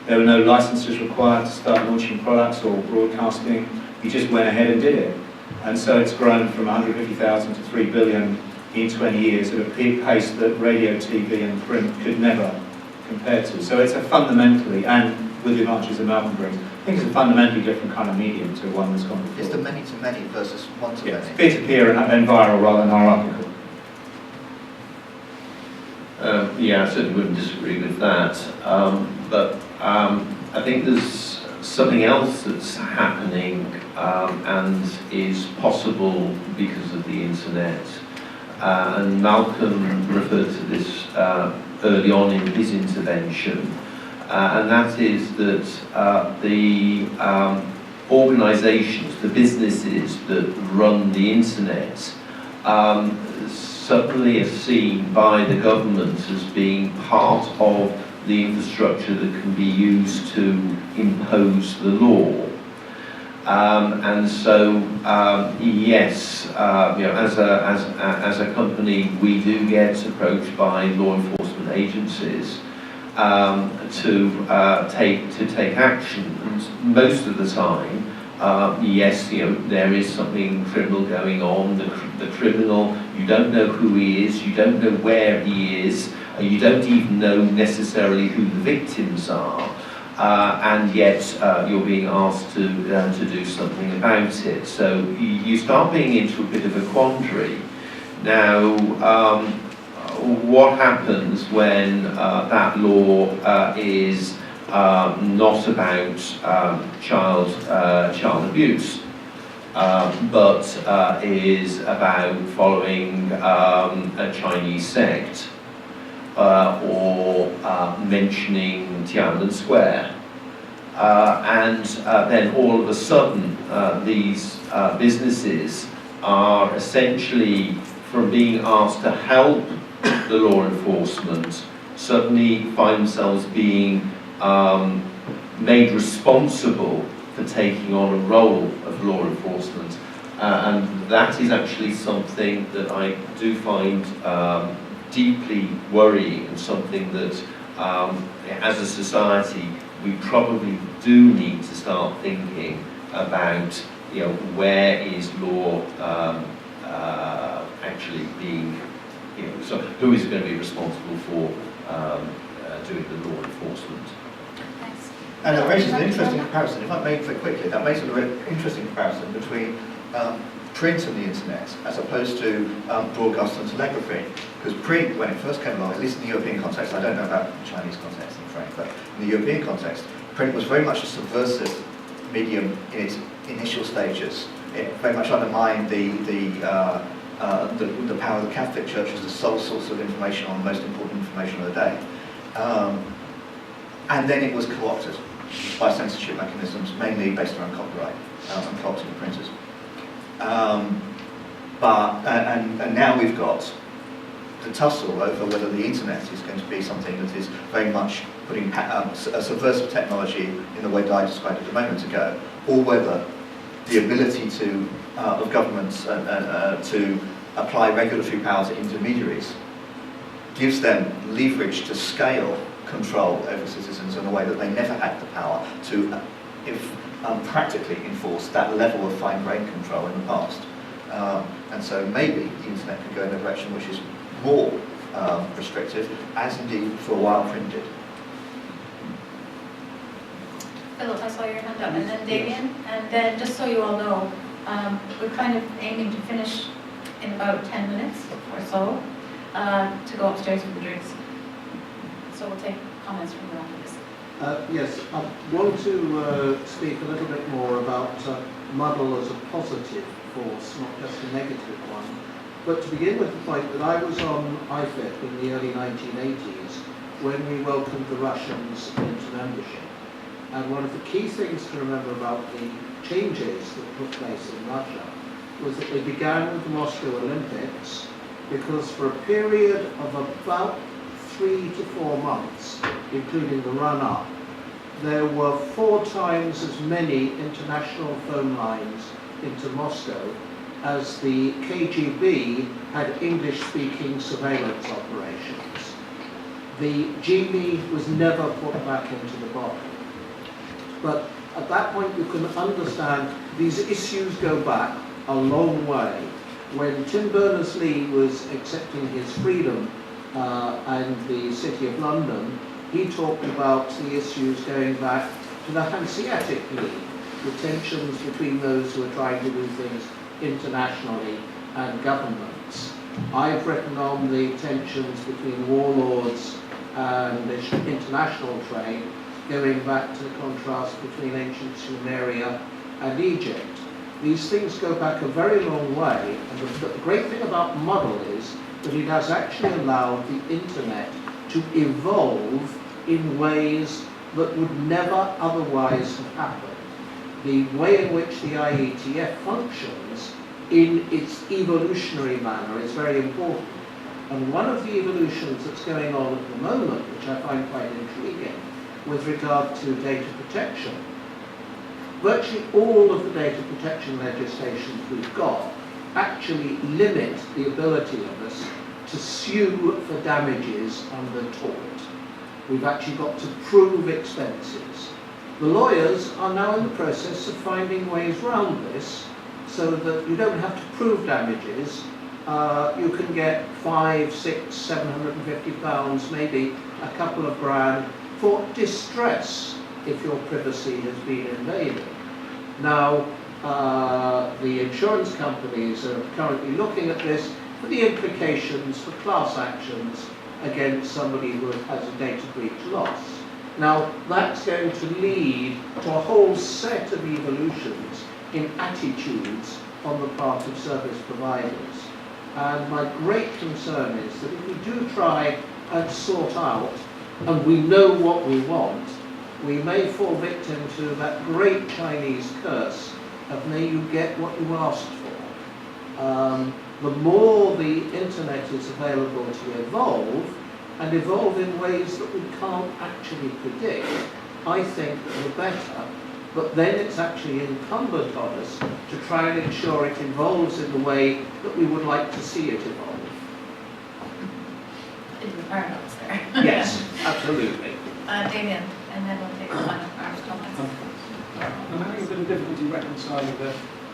There were no licenses required to start launching products or broadcasting. You just went ahead and did it. And so it's grown from 150,000 to 3 billion in 20 years at a pace that radio, TV and print could never compare to. So it's a fundamentally, and with the advantages that Malcolm brings, I think it's a fundamentally different kind of medium to one that's gone before. It's the many-to-many versus one-to-many. It's peer-to-peer and then viral rather than hierarchical. Yeah, I certainly wouldn't disagree with that. But I think there's something else that's happening and is possible because of the internet. And Malcolm referred to this early on in his intervention, and that is that the organisations, the businesses that run the internet, suddenly are seen by the government as being part of the infrastructure that can be used to impose the law. And so, yes, as a company, we do get approached by law enforcement agencies to take action. And most of the time, yes, there is something criminal going on. The criminal, you don't know who he is, you don't know where he is, you don't even know necessarily who the victims are, and yet you're being asked to do something about it. So you start being into a bit of a quandary. Now, what happens when that law is not about child abuse, but is about following a Chinese sect, or mentioning Tiananmen Square, and then all of a sudden these businesses are essentially, from being asked to help the law enforcement, suddenly find themselves being made responsible for taking on a role of law enforcement. And that is actually something that I do find deeply worrying, and something that as a society we probably do need to start thinking about, where is law actually being, so who is going to be responsible for doing the law enforcement. Thanks. And it raises an interesting comparison, if I may very quickly, that makes a very interesting comparison between print and the internet as opposed to broadcast and telegraphy. Because print, when it first came along, at least in the European context, I don't know about the Chinese context, I'm afraid, but in the European context, print was very much a subversive medium in its initial stages. It very much undermined the power of the Catholic Church as the sole source of information on the most important information of the day. And then it was co-opted by censorship mechanisms, mainly based around copyright and co-opting of printers. And now we've got the tussle over whether the internet is going to be something that is very much putting a subversive technology in the way that I described it a moment ago, or whether the ability of governments to apply regulatory power to intermediaries gives them leverage to scale control over citizens in a way that they never had the power to practically enforce that level of fine-grained control in the past. And so maybe the internet could go in a direction which is more restrictive, as indeed for a while print did. Philip, I saw your hand up, and then Damien, and then just so you all know, we're kind of aiming to finish in about 10 minutes or so, to go upstairs for the drinks. So we'll take comments from the audience. Yes, I want to speak a little bit more about muddle as a positive force, not just a negative one. But to begin with the point that I was on IFEP in the early 1980s when we welcomed the Russians into membership. And one of the key things to remember about the changes that took place in Russia was that they began with the Moscow Olympics, because for a period of about 3 to 4 months, including the run-up, there were 4 times as many international phone lines into Moscow as the KGB had English-speaking surveillance operations. The genie was never put back into the bottle. But at that point you can understand these issues go back a long way. When Tim Berners-Lee was accepting his freedom and the City of London, he talked about the issues going back to the Hanseatic League, the tensions between those who are trying to do things internationally and governments. I've written on the tensions between warlords and international trade, going back to the contrast between ancient Sumeria and Egypt. These things go back a very long way, and the great thing about muddle is that it has actually allowed the internet to evolve in ways that would never otherwise have happened. The way in which the IETF functions in its evolutionary manner is very important. And one of the evolutions that's going on at the moment, which I find quite intriguing, with regard to data protection, virtually all of the data protection legislations we've got actually limit the ability of us to sue for damages under tort. We've actually got to prove expenses. The lawyers are now in the process of finding ways round this so that you don't have to prove damages. You can get £500, £600, £750, maybe a couple of grand for distress if your privacy has been invaded. Now, the insurance companies are currently looking at this for the implications for class actions against somebody who has a data breach loss. Now, that's going to lead to a whole set of evolutions in attitudes on the part of service providers. And my great concern is that if we do try and sort out, and we know what we want, we may fall victim to that great Chinese curse of may you get what you asked for. The more the internet is available to evolve, and evolve in ways that we can't actually predict, I think the better. But then it's actually incumbent on us to try and ensure it evolves in the way that we would like to see it evolve. Is the paradox there? Yes, absolutely. Damien, and then we'll take one of our comments. I'm having a bit of difficulty reconciling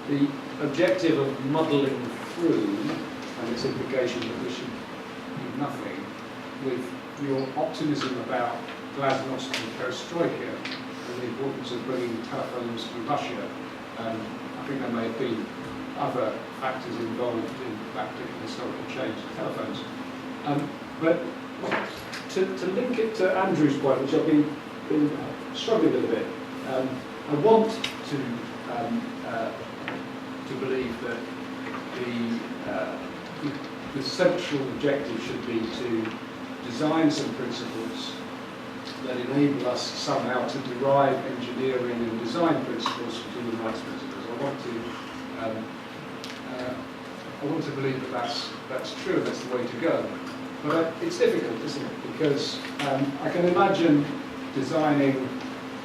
the objective of muddling through and its implication that we should do nothing with your optimism about glasnost and perestroika and the importance of bringing telephones to Russia. I think there may have been other factors involved in that particular historical change of telephones. But to link it to Andrew's point, which I've been struggling with a bit, I want to believe that the central objective should be to design some principles that enable us somehow to derive engineering and design principles from human rights principles. I want to believe that that's true and that's the way to go. But it's difficult, isn't it? Because I can imagine designing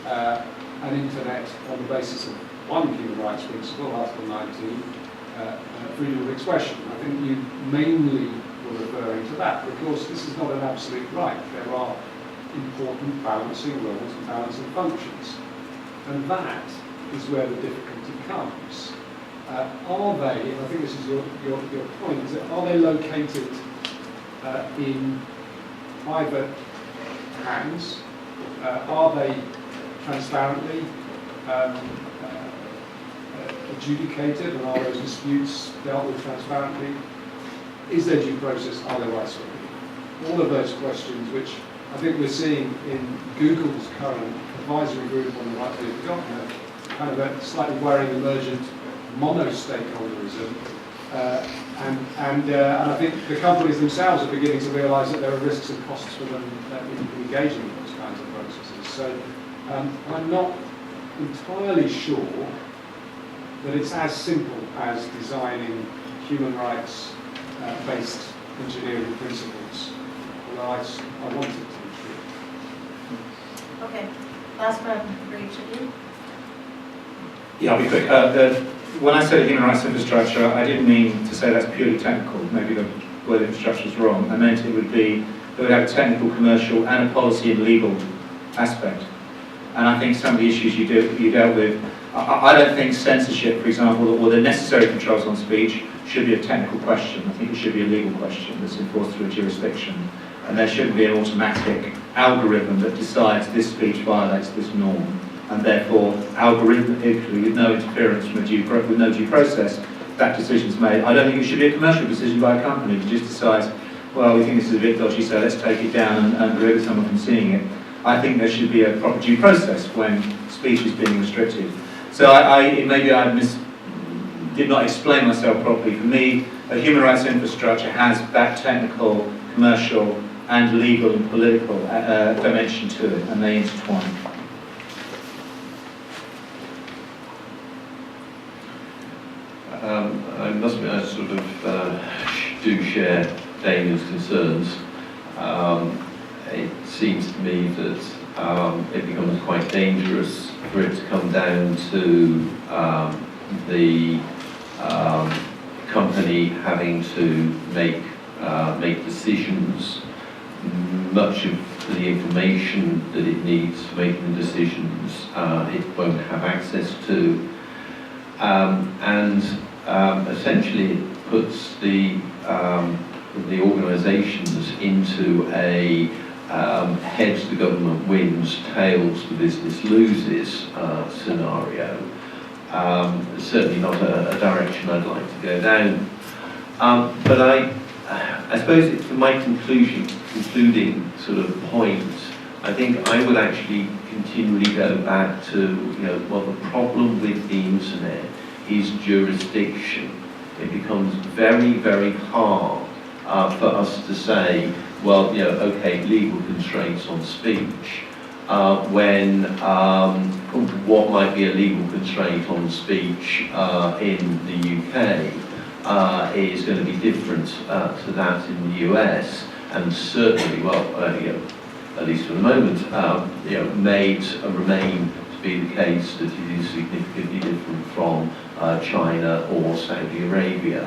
an internet on the basis of one human rights principle, Article 19, freedom of expression. I think you mainly were referring to that. Of course, this is not an absolute right. There are important balancing roles and balancing functions. And that is where the difficulty comes. Are they, and I think this is your point, is that are they located in private hands? Are they transparently adjudicated, and are those disputes dealt with transparently? Is there due process? Are there rights for people? All of those questions, which I think we're seeing in Google's current advisory group on the right to be forgotten, kind of a slightly worrying emergent mono-stakeholderism. And I think the companies themselves are beginning to realise that there are risks and costs for them in engaging in those kinds of processes. So I'm not entirely sure that it's as simple as designing human rights based engineering principles, although I want it to be true. Okay, last one for each of you. Yeah, I'll be quick. When I said human rights infrastructure, I didn't mean to say that's purely technical. Maybe the word infrastructure was wrong. I meant it would have a technical, commercial, and a policy and legal aspect. And I think some of the issues you dealt with, I don't think censorship, for example, or the necessary controls on speech should be a technical question. I think it should be a legal question that's enforced through a jurisdiction. And there shouldn't be an automatic algorithm that decides this speech violates this norm. And therefore, algorithmically, with no interference from with no due process, that decision's made. I don't think it should be a commercial decision by a company that just decides, well, we think this is a bit dodgy, so let's take it down and prohibit someone from seeing it. I think there should be a proper due process when speech is being restricted. So maybe I did not explain myself properly. For me, a human rights infrastructure has that technical, commercial, and legal and political dimension to it, and they intertwine. I must admit, I sort of do share Damien's concerns. It seems to me that it becomes quite dangerous for it to come down to the company having to make make decisions. Much of the information that it needs to make the decisions it won't have access to. And essentially it puts the organisations into a heads the government wins, tails the business loses scenario. Certainly not a direction I'd like to go down. But I suppose for my concluding sort of point, I think I would actually continually go back to, well, the problem with the internet is jurisdiction. It becomes very, very hard for us to say, well, okay, legal constraints on speech, when what might be a legal constraint on speech in the UK is going to be different to that in the US, and certainly, well, at least for the moment, may remain to be the case that it is significantly different from China or Saudi Arabia.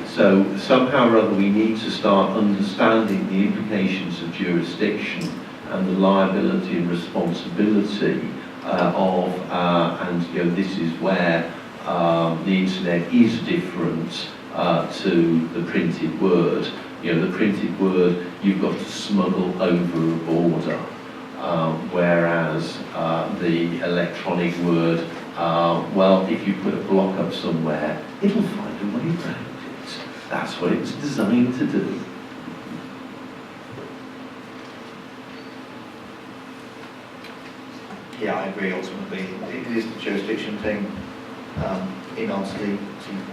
So somehow or other we need to start understanding the implications of jurisdiction and the liability and responsibility and this is where the internet is different to the printed word. The printed word you've got to smuggle over a border, whereas the electronic word, well, if you put a block up somewhere, it'll find a way around it. That's what it was designed to do. Yeah, I agree. Ultimately, it is the jurisdiction thing. In answer to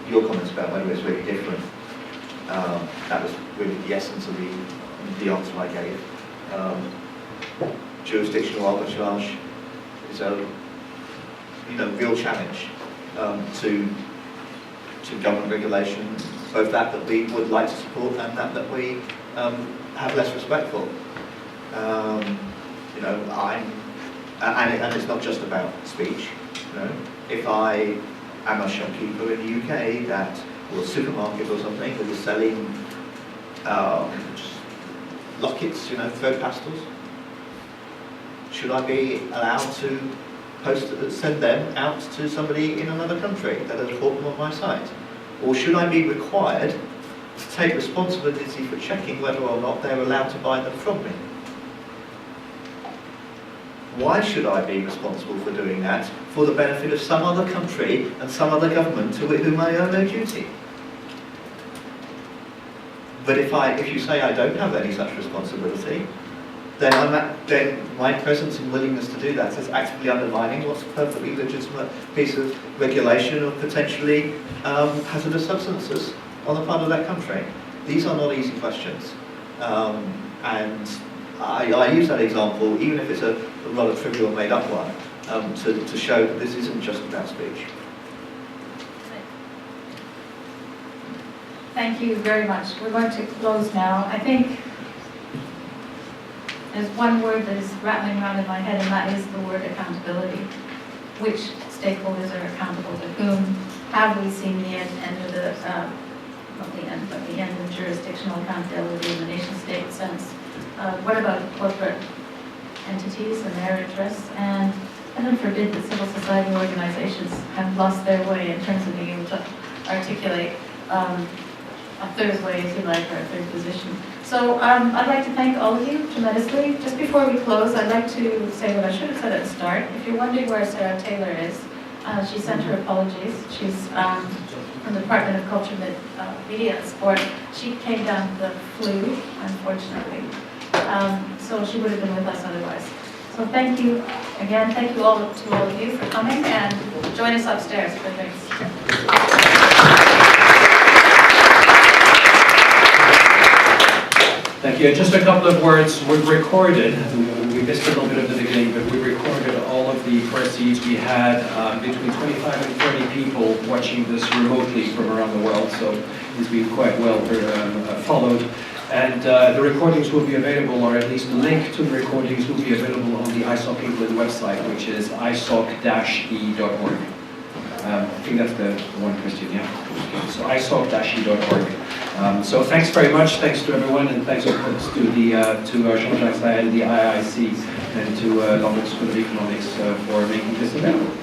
your comments about whether it's really different, that was really the essence of the answer I gave. Jurisdictional arbitrage is a real challenge to government regulation, both that we would like to support and that we have less respect for. And it's not just about speech. If I am a shopkeeper in the UK or a supermarket or something that is selling lockets, third pastels, should I be allowed to send them out to somebody in another country that has bought them on my site? Or should I be required to take responsibility for checking whether or not they're allowed to buy them from me? Why should I be responsible for doing that for the benefit of some other country and some other government to whom I owe no duty? But if you say I don't have any such responsibility, then my presence and willingness to do that is actively undermining what's a perfectly legitimate piece of regulation of potentially hazardous substances on the part of that country. These are not easy questions. And I use that example, even if it's a rather trivial made-up one, to show that this isn't just about speech. Thank you very much. We're going to close now. I think there's one word that is rattling around in my head, and that is the word accountability. Which stakeholders are accountable to whom? Have we seen the end of the, not the end, but the end of jurisdictional accountability in the nation-state sense? What about corporate entities and their interests? And heaven forbid that civil society organizations have lost their way in terms of being able to articulate a third way, if you like, or a third position. So I'd like to thank all of you tremendously. Just before we close, I'd like to say what I should have said at the start. If you're wondering where Sarah Taylor is, she sent her apologies. She's from the Department of Culture, Media and Sport. She came down with the flu, unfortunately. So she would have been with us otherwise. So thank you again. Thank you all to all of you for coming, and join us upstairs for drinks. Thank you. Just a couple of words. We've recorded, we missed a little bit of the beginning, but we recorded all of the proceeds. We had between 25 and 30 people watching this remotely from around the world, so it's been quite well followed. And the recordings will be available, or at least the link to the recordings will be available on the ISOC England website, which is isoc-e.org. I think that's the one question, yeah. So isoc-e.org. So thanks very much, thanks to everyone, and thanks of course to Jean-Jacques Sayed, the IIC, and to London School of Economics for making this available.